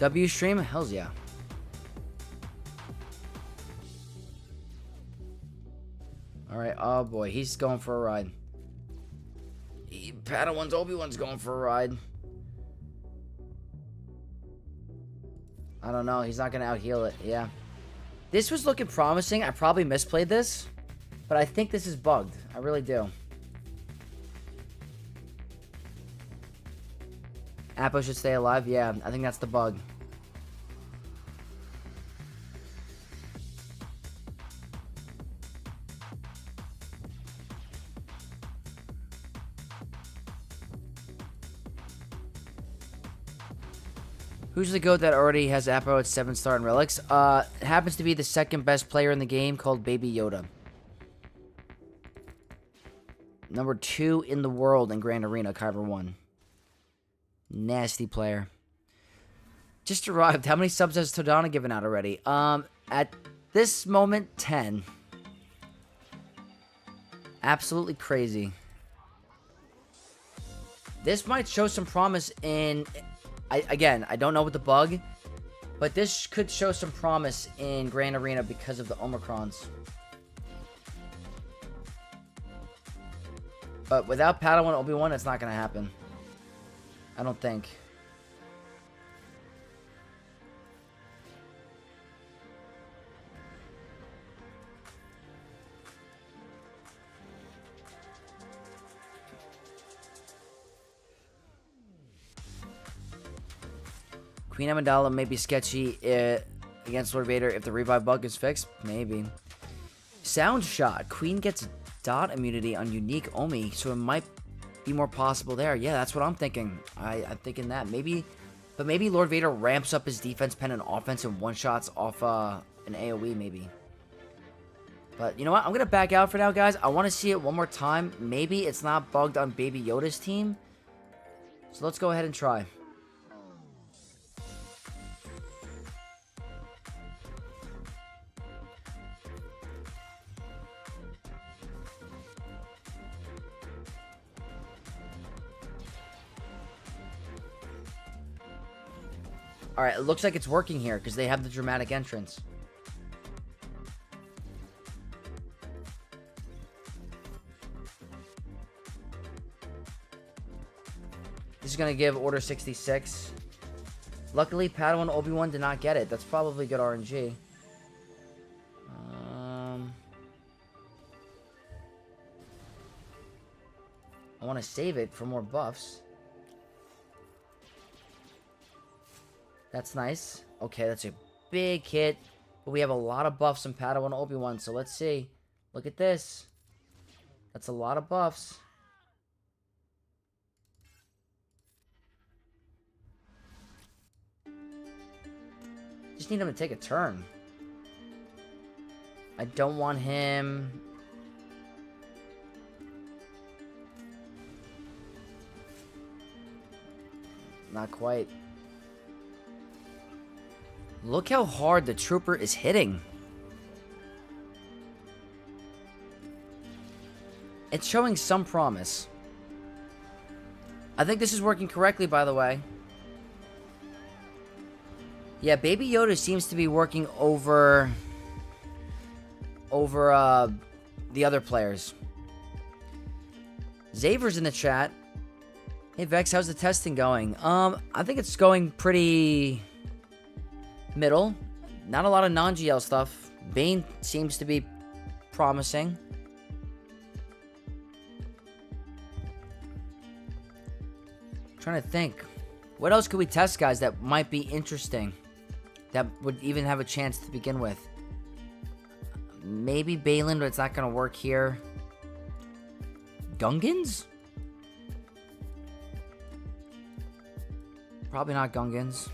W stream? Hells yeah. Alright, oh boy, he's going for a ride. Padawan's Obi-Wan's going for a ride. I don't know, he's not gonna out-heal it, yeah. This was looking promising. I probably misplayed this, but I think this is bugged. I really do. Appo should stay alive? Yeah, I think that's the bug. Who's the GOAT that already has Appo at 7-star in relics? It happens to be the second best player in the game called Baby Yoda. Number 2 in the world in Grand Arena, Kyber 1. Nasty player. Just arrived. How many subs has Todana given out already? At this moment, 10. Absolutely crazy. This might show some promise in... Again, I don't know what the bug, but this could show some promise in Grand Arena because of the Omicrons. But without Padawan Obi-Wan, it's not going to happen. I don't think. Queen Amidala may be sketchy against Lord Vader if the revive bug is fixed. Maybe. Sound shot. Queen gets dot immunity on unique Omi, so it might be more possible there. Yeah, that's what I'm thinking. I'm thinking that. Maybe, but maybe Lord Vader ramps up his defense pen and offense and one-shots off an AoE maybe. But you know what? I'm going to back out for now, guys. I want to see it one more time. Maybe it's not bugged on Baby Yoda's team. So let's go ahead and try. Alright, it looks like it's working here because they have the dramatic entrance. This is going to give Order 66. Luckily, Padawan Obi-Wan did not get it. That's probably good RNG. I want to save it for more buffs. That's nice. Okay, that's a big hit. But we have a lot of buffs in Padawan Obi-Wan, so let's see. Look at this. That's a lot of buffs. Just need him to take a turn. I don't want him... Not quite. Look how hard the trooper is hitting. It's showing some promise. I think this is working correctly, by the way. Yeah, Baby Yoda seems to be working over the other players. Xavier's in the chat. Hey Vex, how's the testing going? I think it's going pretty middle. Not a lot of non-GL stuff. Bane seems to be promising. Trying to think. What else could we test, guys, that might be interesting? That would even have a chance to begin with. Maybe Baylan, but it's not going to work here. Gungans? Probably not Gungans.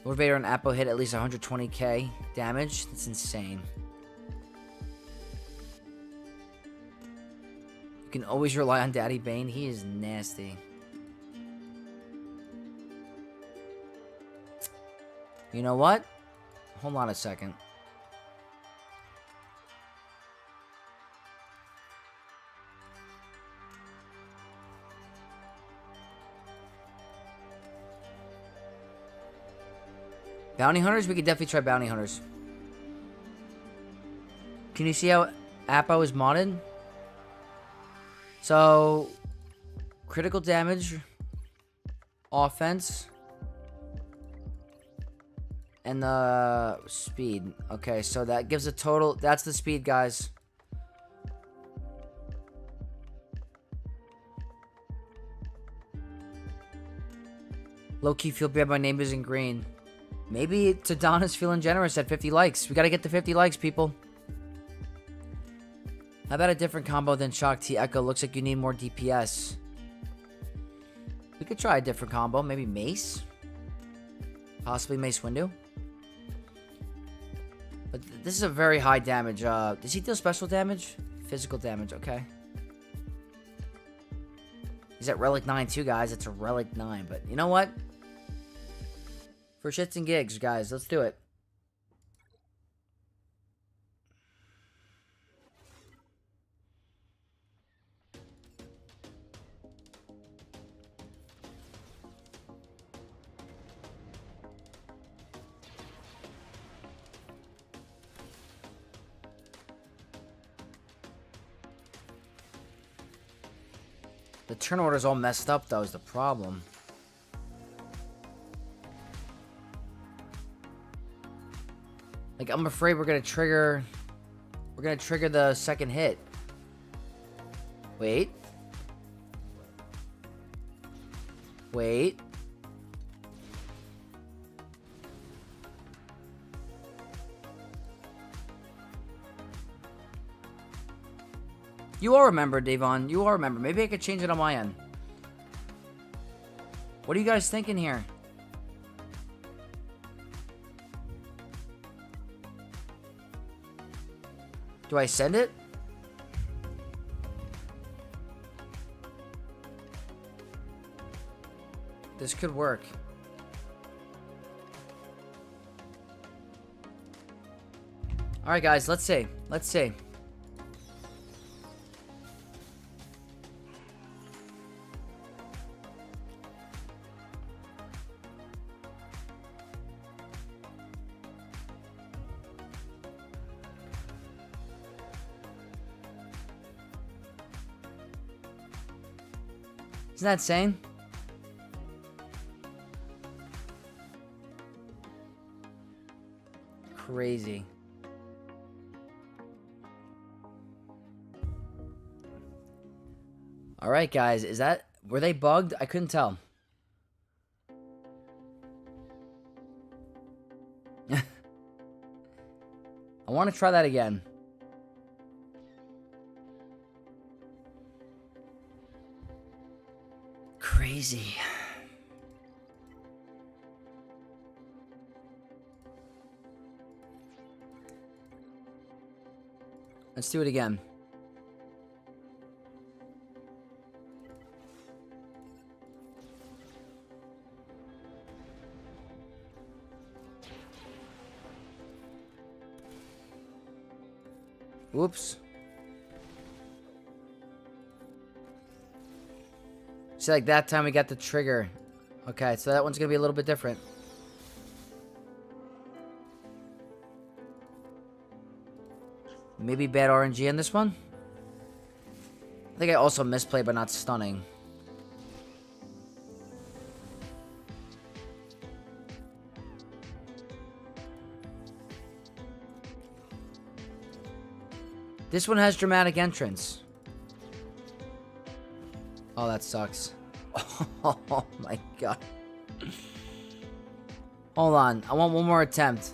Lord Vader and Appo hit at least 120k damage. That's insane. You can always rely on Daddy Bane. He is nasty. You know what? Hold on a second. Bounty Hunters? We could definitely try Bounty Hunters. Can you see how Appo is modded? So, critical damage, offense, and the speed. Okay, so that gives a total. That's the speed, guys. Low-key feel bad my name isn't green. Maybe Tadana's feeling generous at 50 likes. We gotta get to 50 likes, people. How about a different combo than Shock T Echo? Looks like you need more DPS. We could try a different combo. Maybe Mace? Possibly Mace Windu? But this is a very high damage. Does he deal special damage? Physical damage, okay. He's at Relic 9 too, guys. It's a Relic 9. But you know what? For shits and gigs, guys. Let's do it. The turn order's all messed up, though, is the problem. Like, I'm afraid we're gonna trigger the second hit. Wait. Wait. You all remember, Davon. You all remember. Maybe I could change it on my end. What are you guys thinking here? Do I send it? This could work. Alright, guys. Let's see. Let's see. Isn't that insane? Crazy. All right, guys. Were they bugged? I couldn't tell. I want to try that again. Crazy. Let's do it again. Whoops. See, like that time we got the trigger. Okay, so that one's gonna be a little bit different. Maybe bad RNG in this one? I think I also misplayed, but not stunning. This one has dramatic entrance. Oh, that sucks. Oh my god. Hold on. I want one more attempt.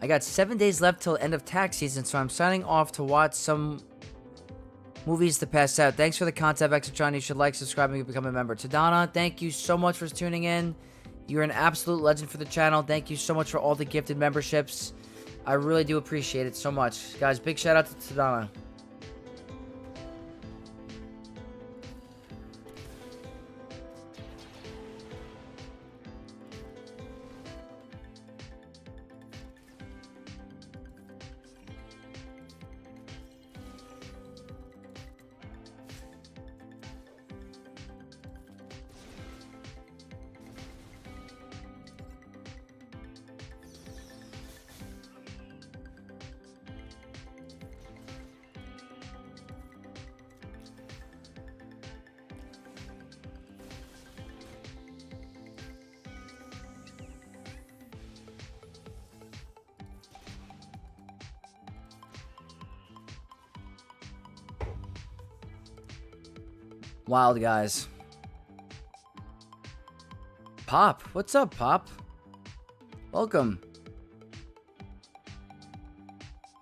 I got 7 days left till end of tax season, so I'm signing off to watch some movies to pass out. Thanks for the content, Exatron. You should like, subscribe, and become a member. Tadana, thank you so much for tuning in. You're an absolute legend for the channel. Thank you so much for all the gifted memberships. I really do appreciate it so much. Guys, big shout out to Tadana. Wild, guys. Pop. What's up, Pop? Welcome.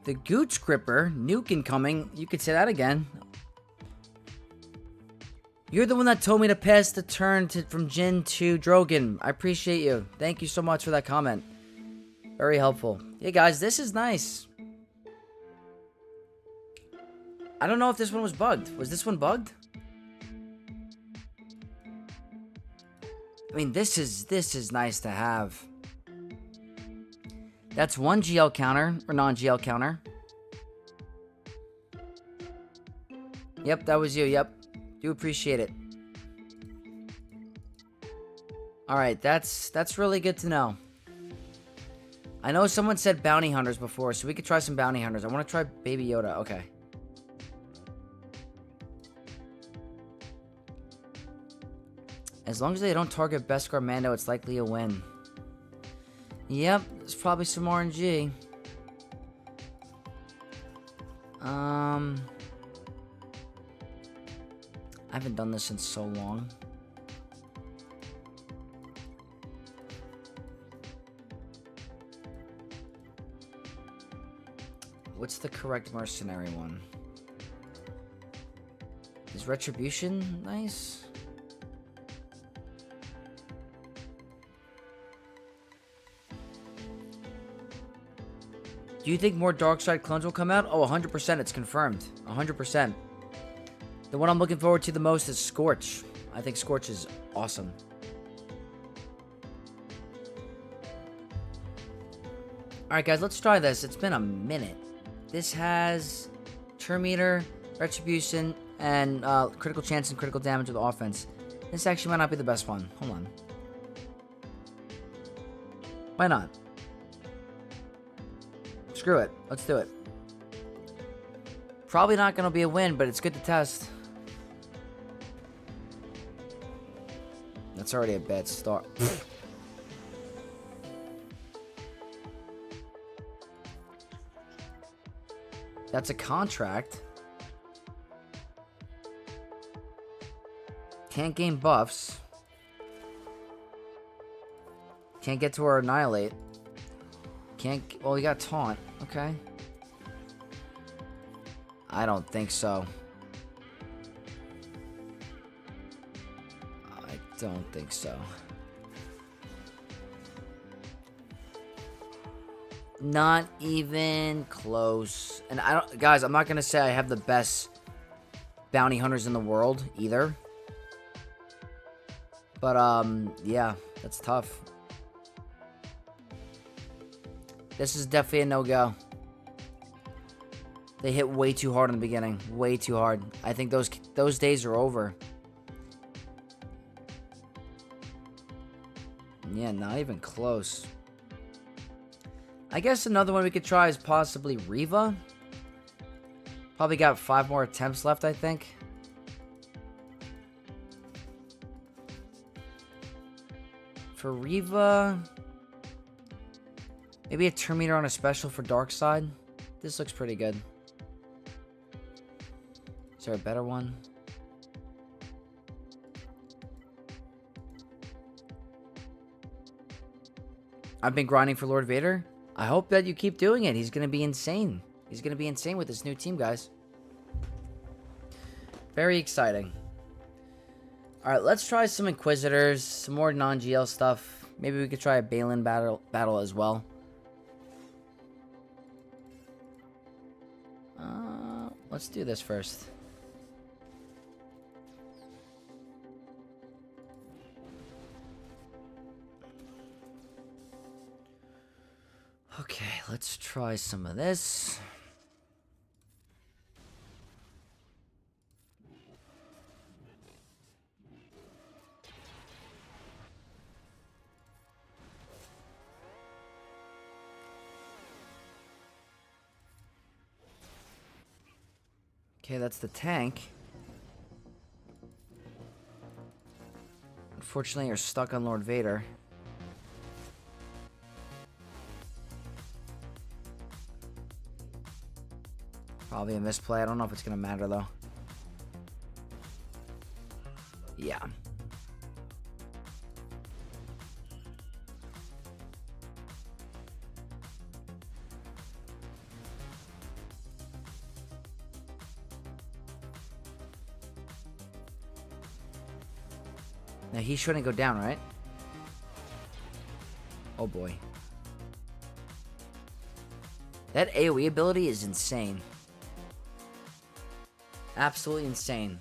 The Gooch Gripper. Nuke incoming. You could say that again. You're the one that told me to pass the turn from Jin to Drogon. I appreciate you. Thank you so much for that comment. Very helpful. Yeah, guys, this is nice. I don't know if this one was bugged. Was this one bugged? I mean, this is nice to have. That's one GL counter, or non-GL counter. Yep, that was you, yep. Do appreciate it. Alright, that's really good to know. I know someone said bounty hunters before, so we could try some bounty hunters. I want to try Baby Yoda, okay. As long as they don't target Beskar Mando, it's likely a win. Yep, there's probably some RNG. I haven't done this in so long. What's the correct mercenary one? Is Retribution nice? Do you think more Darkside clones will come out? Oh, 100%. It's confirmed. 100%. The one I'm looking forward to the most is Scorch. I think Scorch is awesome. Alright, guys. Let's try this. It's been a minute. This has Turn Meter, Retribution, and critical chance and critical damage with offense. This actually might not be the best one. Hold on. Why not? Screw it. Let's do it. Probably not going to be a win, but it's good to test. That's already a bad start. That's a contract. Can't gain buffs. Can't get to our Annihilate. Can't... Well, we got Taunt. Okay. I don't think so. I don't think so. Not even close. And I don't... Guys, I'm not going to say I have the best bounty hunters in the world either. But, yeah. That's tough. This is definitely a no-go. They hit way too hard in the beginning. Way too hard. I think those days are over. Yeah, not even close. I guess another one we could try is possibly Reva. Probably got 5 more attempts left, I think. For Reva, maybe a turn meter on a special for Dark Side. This looks pretty good. Is there a better one? I've been grinding for Lord Vader. I hope that you keep doing it. He's going to be insane. He's going to be insane with this new team, guys. Very exciting. Alright, let's try some Inquisitors. Some more non-GL stuff. Maybe we could try a Baylan battle as well. Let's do this first. Okay, let's try some of this. Okay, that's the tank. Unfortunately, you're stuck on Lord Vader. Probably a misplay. I don't know if it's going to matter, though. Yeah. Now, he shouldn't go down, right? Oh, boy. That AoE ability is insane. Absolutely insane.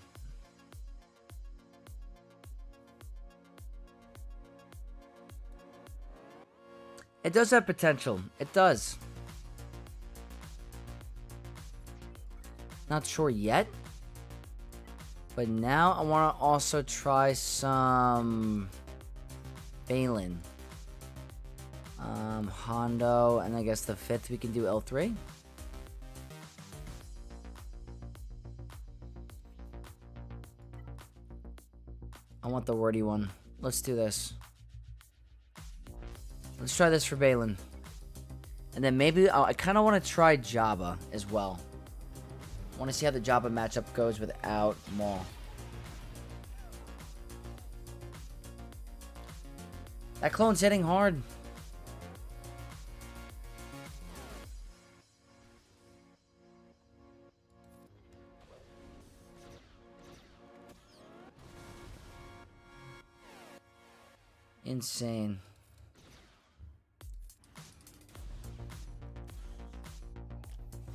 It does have potential. It does. Not sure yet. But now I want to also try some Baylan. Hondo, and I guess the 5th we can do L3. I want the wordy one. Let's do this. Let's try this for Baylan. And then maybe I kind of want to try Jabba as well. I want to see how the Jabba matchup goes without Maul. That clone's hitting hard. Insane.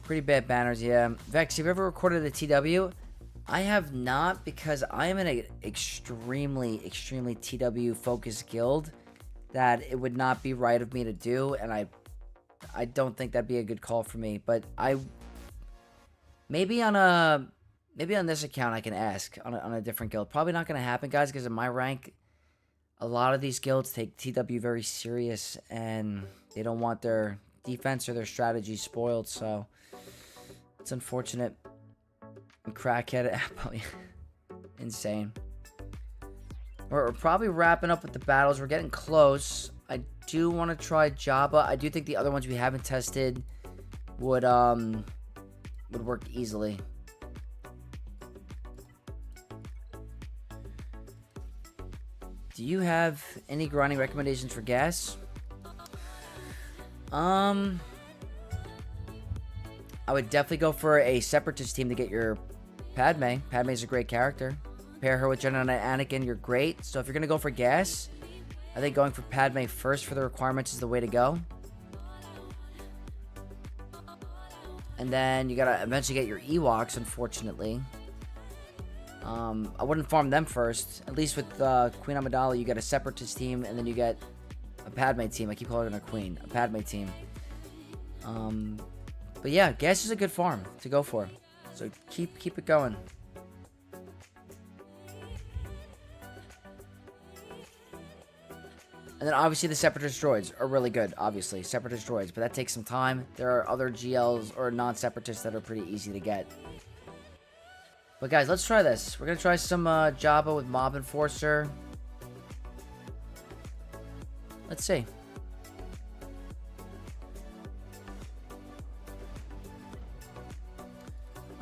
Pretty bad banners, yeah. Vex, have you ever recorded a TW? I have not, because I am in an extremely TW focused guild that it would not be right of me to do, and I don't think that'd be a good call for me. But maybe on this account I can ask on a different guild. Probably not going to happen, guys, because in my rank, a lot of these guilds take TW very serious, and they don't want their defense or their strategy spoiled, so it's unfortunate. Crackhead Appo. Insane. We're probably wrapping up with the battles. We're getting close. I do want to try Jabba. I do think the other ones we haven't tested would work easily. Do you have any grinding recommendations for gas? I would definitely go for a Separatist team to get your Padme. Padme's a great character. Pair her with Jedi Knight Anakin, you're great. So if you're going to go for gas, I think going for Padme first for the requirements is the way to go. And then you got to eventually get your Ewoks, unfortunately. I wouldn't farm them first. At least with Queen Amidala, you get a Separatist team, and then you get a Padme team. I keep calling her a Queen. A Padme team. But yeah, gas is a good farm to go for. So keep it going. And then obviously the Separatist droids are really good, obviously. Separatist droids, but that takes some time. There are other GLs or non-Separatists that are pretty easy to get. But guys, let's try this. We're going to try some Jabba with Mob Enforcer. Let's see.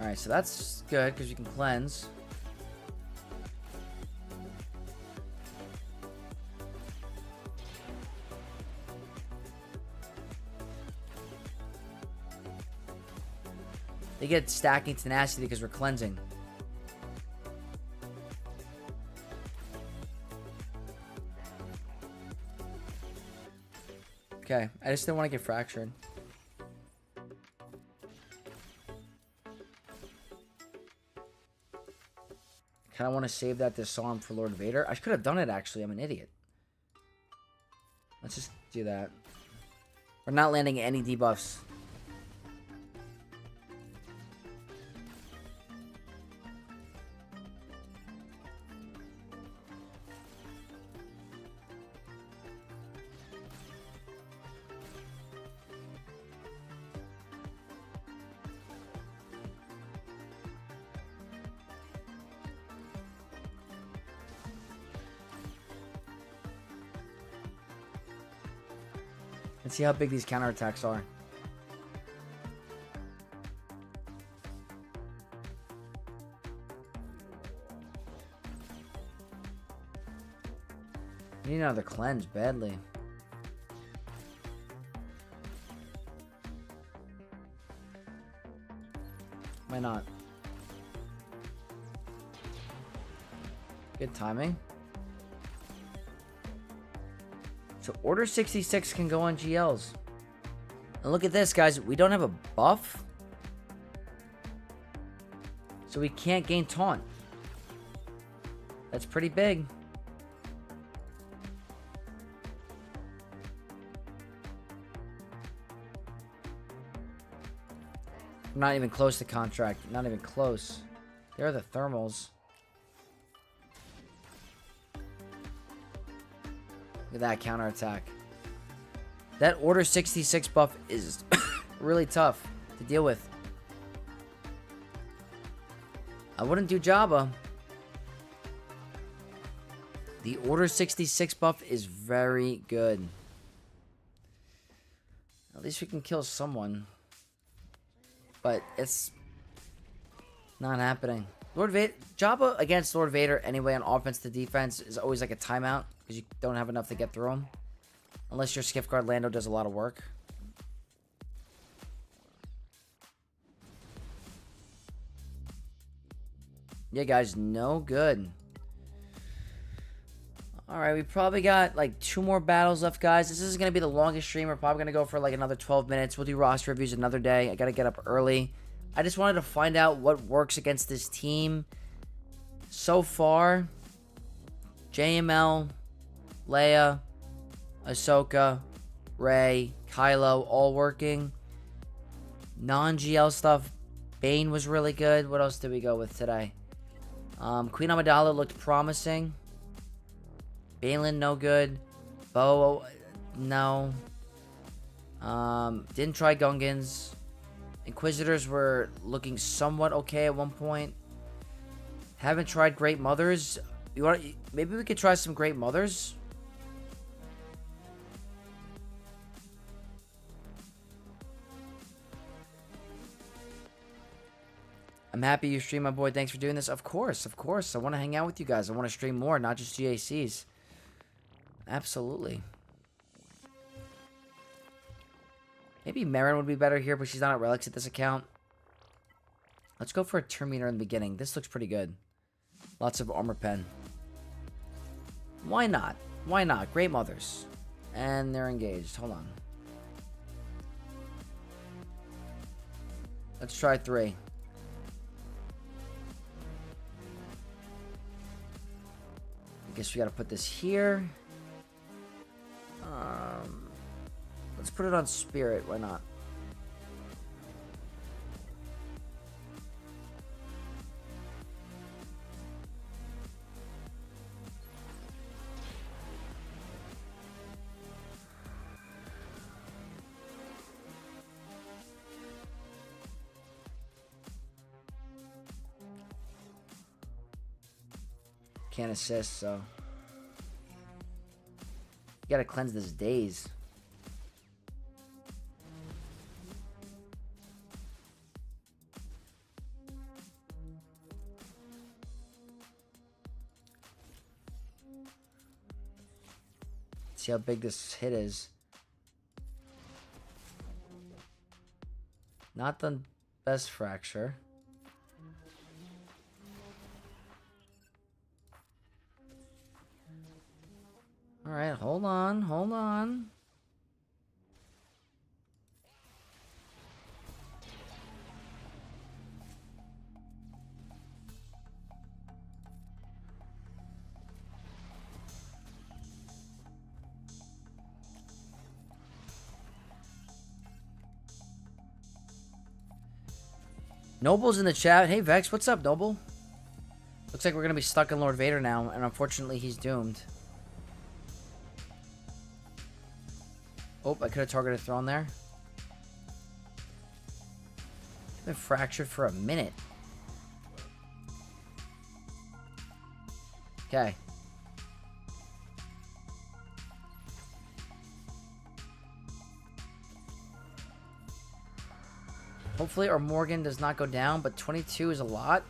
Alright, so that's good because you can cleanse. They get stacking tenacity because we're cleansing. Okay, I just didn't want to get fractured. Kind of want to save that disarm for Lord Vader. I could have done it, actually. I'm an idiot. Let's just do that. We're not landing any debuffs. Let's see how big these counterattacks are. We need another cleanse badly. Why not? Good timing. So Order 66 can go on GLs. And look at this, guys. We don't have a buff. So we can't gain taunt. That's pretty big. I'm not even close to contract. Not even close. There are the thermals. Look at that counterattack. That Order 66 buff is really tough to deal with. I wouldn't do Jabba. The Order 66 buff is very good. At least we can kill someone. But it's not happening. Lord Vader, Jabba against Lord Vader anyway on offense to defense is always like a timeout because you don't have enough to get through him. Unless your Skiff Guard Lando does a lot of work. Yeah, guys, no good. Alright, we probably got like 2 more battles left, guys. This is going to be the longest stream. We're probably going to go for like another 12 minutes. We'll do roster reviews another day. I got to get up early. I just wanted to find out what works against this team. So far, JML, Leia, Ahsoka, Rey, Kylo, all working. Non-GL stuff, Bane was really good. What else did we go with today? Queen Amidala looked promising. Baylan, no good. Bo, no. Didn't try Gungans. Inquisitors were looking somewhat okay at one point. Haven't tried Great Mothers. Maybe we could try some Great Mothers. I'm happy you stream, my boy. Thanks for doing this. Of course, of course. I want to hang out with you guys. I want to stream more, not just GACs. Absolutely. Maybe Marin would be better here, but she's not at Relics at this account. Let's go for a Terminator in the beginning. This looks pretty good. Lots of armor pen. Why not? Why not? Great Mothers. And they're engaged. Hold on. Let's try 3. I guess we gotta put this here. Let's put it on Spirit. Why not? can't assist, so. You gotta cleanse this daze. See how big this hit is. Not the best fracture. Alright, hold on, hold on. Noble's in the chat. Hey, Vex, what's up, Noble? Looks like we're going to be stuck in Lord Vader now, and unfortunately, he's doomed. Oh, I could have targeted Throne there. I've been fractured for a minute. Okay. Hopefully our Morgan does not go down, but 22 is a lot.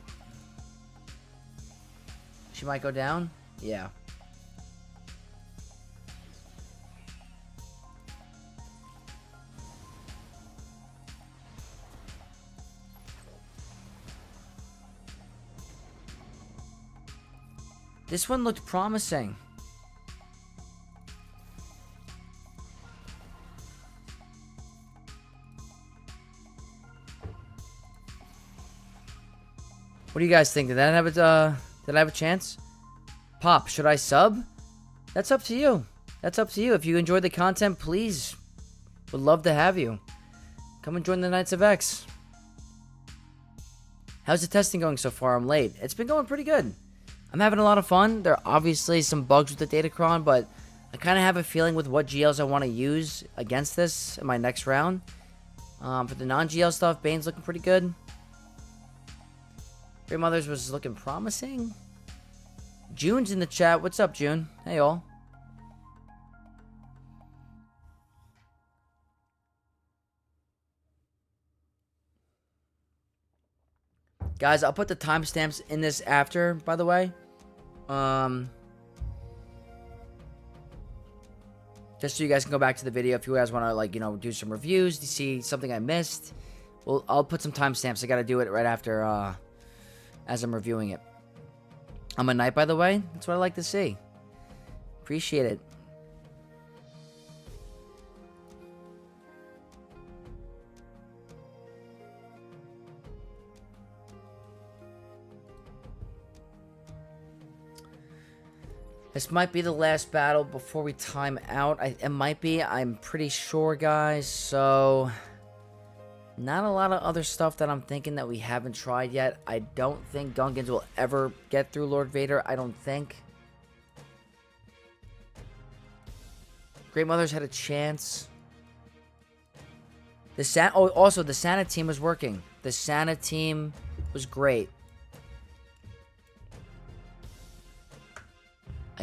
She might go down. Yeah. This one looked promising. What do you guys think? Did I have a chance? Pop, should I sub? That's up to you. That's up to you. If you enjoyed the content, please. Would love to have you. Come and join the Knights of X. How's the testing going so far? I'm late. It's been going pretty good. I'm having a lot of fun. There are obviously some bugs with the Datacron, but I kind of have a feeling with what GLs I want to use against this in my next round. For the non-GL stuff, Bane's looking pretty good. Great Mothers was looking promising. June's in the chat. What's up, June? Hey, all. Guys, I'll put the timestamps in this after, by the way. Just so you guys can go back to the video if you guys want to, like, you know, do some reviews to see something I missed. Well, I'll put some timestamps. I got to do it right after, as I'm reviewing it. I'm a knight, by the way. That's what I like to see. Appreciate it. This might be the last battle before we time out. It might be. I'm pretty sure, guys. So, not a lot of other stuff that I'm thinking that we haven't tried yet. I don't think Gungans will ever get through Lord Vader. I don't think. Great Mothers had a chance. Also, the Santa team was working. The Santa team was great.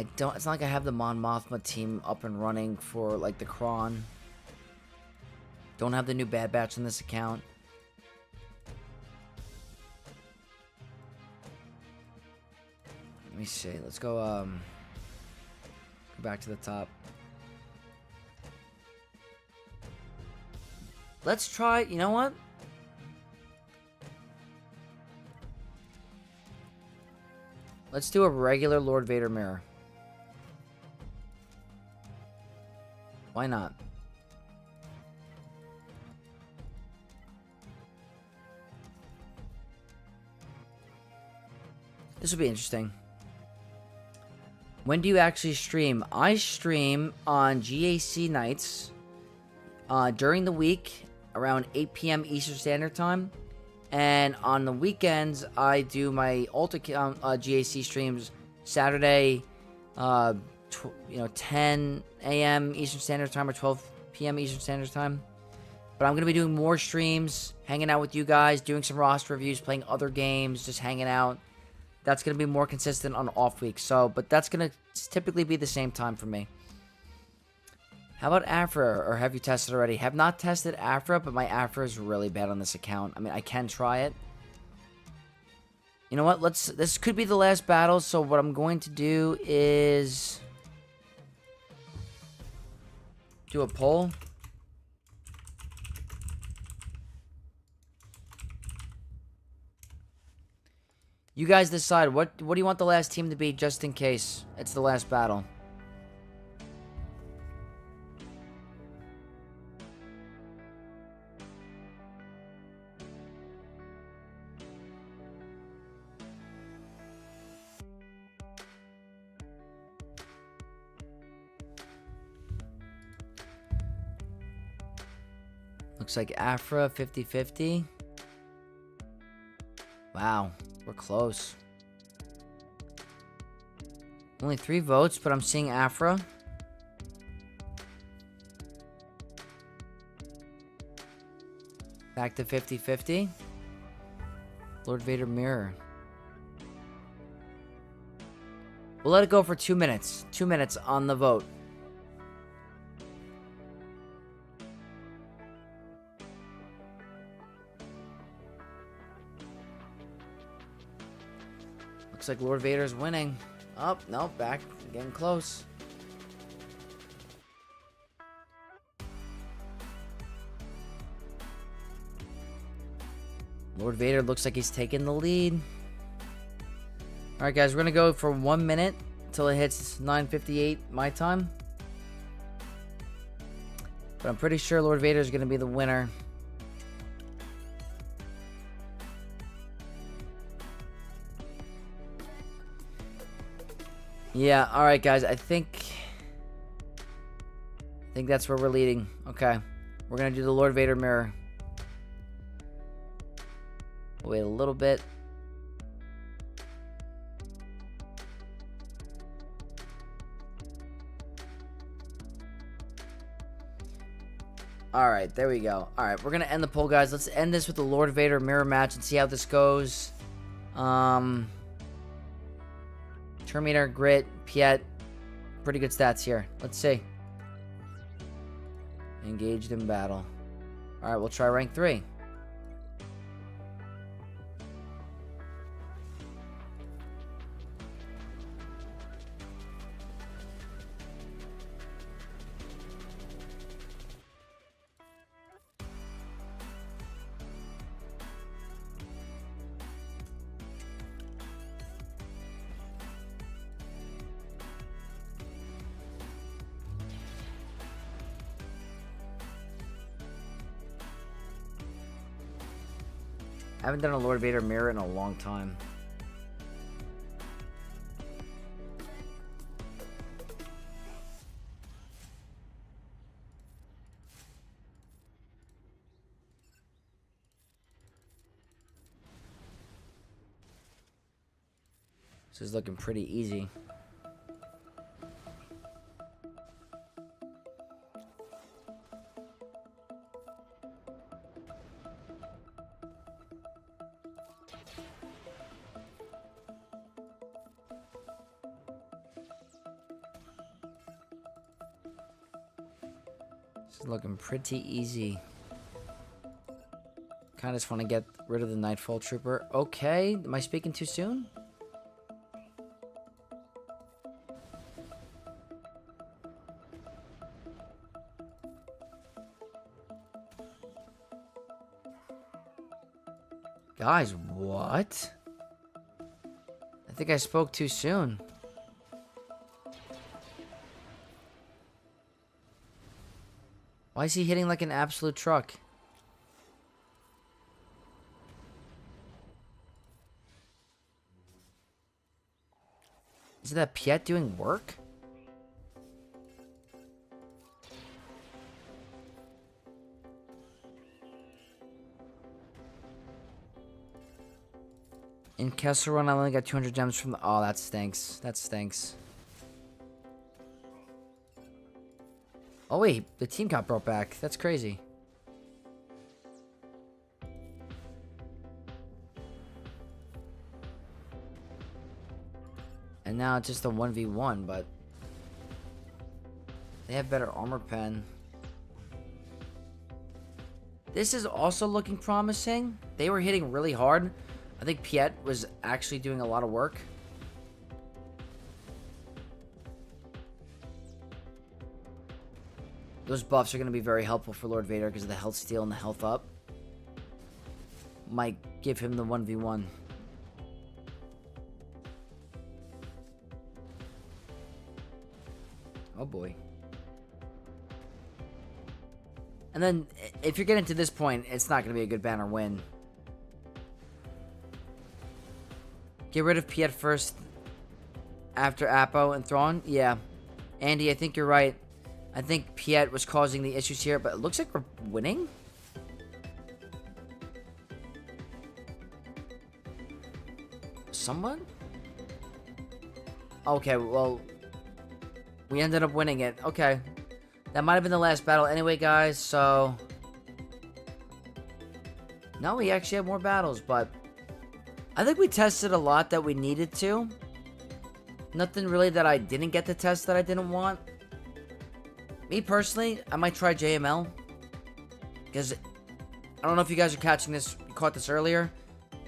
It's not like I have the Mon Mothma team up and running for, like, the Kron. Don't have the new Bad Batch on this account. Let me see. Let's go back to the top. Let's try, you know what? Let's do a regular Lord Vader mirror. Why not? This will be interesting. When do you actually stream? I stream on GAC nights during the week around 8 p.m. Eastern Standard Time. And on the weekends, I do my Ultra GAC streams Saturday, 10 a.m. Eastern Standard Time or 12 p.m. Eastern Standard Time. But I'm going to be doing more streams, hanging out with you guys, doing some roster reviews, playing other games, just hanging out. that's going to be more consistent on off weeks. So, but that's going to typically be the same time for me. How about Afra, or have you tested already? Have not tested Afra, but my Afra is really bad on this account. I mean, I can try it. You know what? This could be the last battle, so what I'm going to do is do a poll. You guys decide, what do you want the last team to be, just in case it's the last battle? Looks like Afra 50-50. Wow, we're close. Only 3 votes, but I'm seeing Afra. Back to 50-50. Lord Vader mirror. We'll let it go for 2 minutes. 2 minutes on the vote. Looks like Lord Vader's winning. Oh, no, back. Getting close. Lord Vader looks like he's taking the lead. Alright, guys, we're going to go for 1 minute until it hits 9:58 my time. But I'm pretty sure Lord Vader is going to be the winner. Yeah, alright, guys, I think that's where we're leading. Okay, we're going to do the Lord Vader mirror. Wait a little bit. Alright, there we go. Alright, we're going to end the poll, guys. Let's end this with the Lord Vader mirror match and see how this goes. Terminator, Grit, Piet. Pretty good stats here. Let's see. Engaged in battle. Alright, we'll try rank 3. I haven't done a Lord Vader mirror in a long time. This is looking pretty easy. This is looking pretty easy. Kind of just want to get rid of the Nightfall Trooper. Okay, am I speaking too soon? Guys, what? I think I spoke too soon. Why is he hitting like an absolute truck? Is that Piet doing work? In Kessel Run, I only got 200 gems from the... Oh, that stinks. That stinks. Oh, wait. The team got brought back. That's crazy. And now it's just a 1v1, but they have better armor pen. This is also looking promising. They were hitting really hard. I think Piet was actually doing a lot of work. Those buffs are going to be very helpful for Lord Vader because of the health steal and the health up. Might give him the 1v1. Oh boy. And then, if you're getting to this point, it's not going to be a good banner win. Get rid of Piet first after Appo and Thrawn? Yeah. Andy, I think you're right. I think Piet was causing the issues here, but it looks like we're winning? Someone? Okay, well, we ended up winning it. Okay. That might have been the last battle anyway, guys, so... No, we actually have more battles, but... I think we tested a lot that we needed to. Nothing really that I didn't get to test that I didn't want. Me, personally, I might try JML. Because, I don't know if you guys are catching this, you caught this earlier.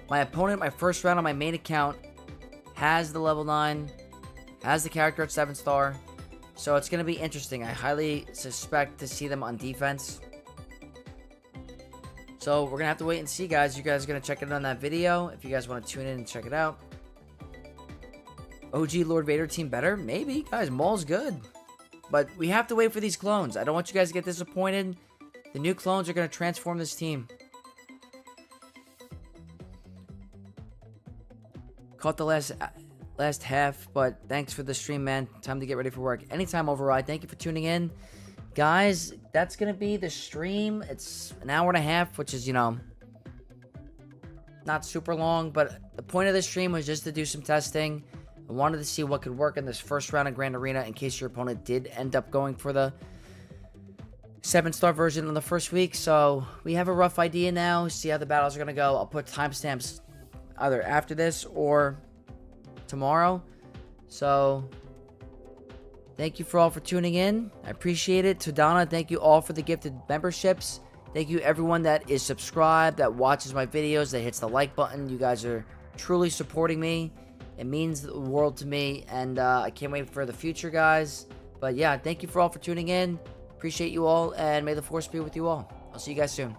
My opponent, my first round on my main account, has the level 9, has the character at 7 star. So it's going to be interesting. I highly suspect to see them on defense. So we're going to have to wait and see, guys. You guys are going to check it on that video if you guys want to tune in and check it out. OG Lord Vader team better? Maybe. Guys, Maul's good. But we have to wait for these clones. I don't want you guys to get disappointed. The new clones are going to transform this team. Caught the last half, but thanks for the stream, man. Time to get ready for work. Anytime, Override. Thank you for tuning in. Guys, that's going to be the stream. It's an hour and a half, which is, you know, not super long. But the point of this stream was just to do some testing. I wanted to see what could work in this first round of Grand Arena in case your opponent did end up going for the 7-star version in the first week. So we have a rough idea now. See how the battles are going to go. I'll put timestamps either after this or tomorrow. So thank you for all for tuning in. I appreciate it. To Donna, thank you all for the gifted memberships. Thank you everyone that is subscribed, that watches my videos, that hits the like button. You guys are truly supporting me. It means the world to me, and I can't wait for the future, guys. But yeah, thank you for all for tuning in. Appreciate you all, and may the force be with you all. I'll see you guys soon.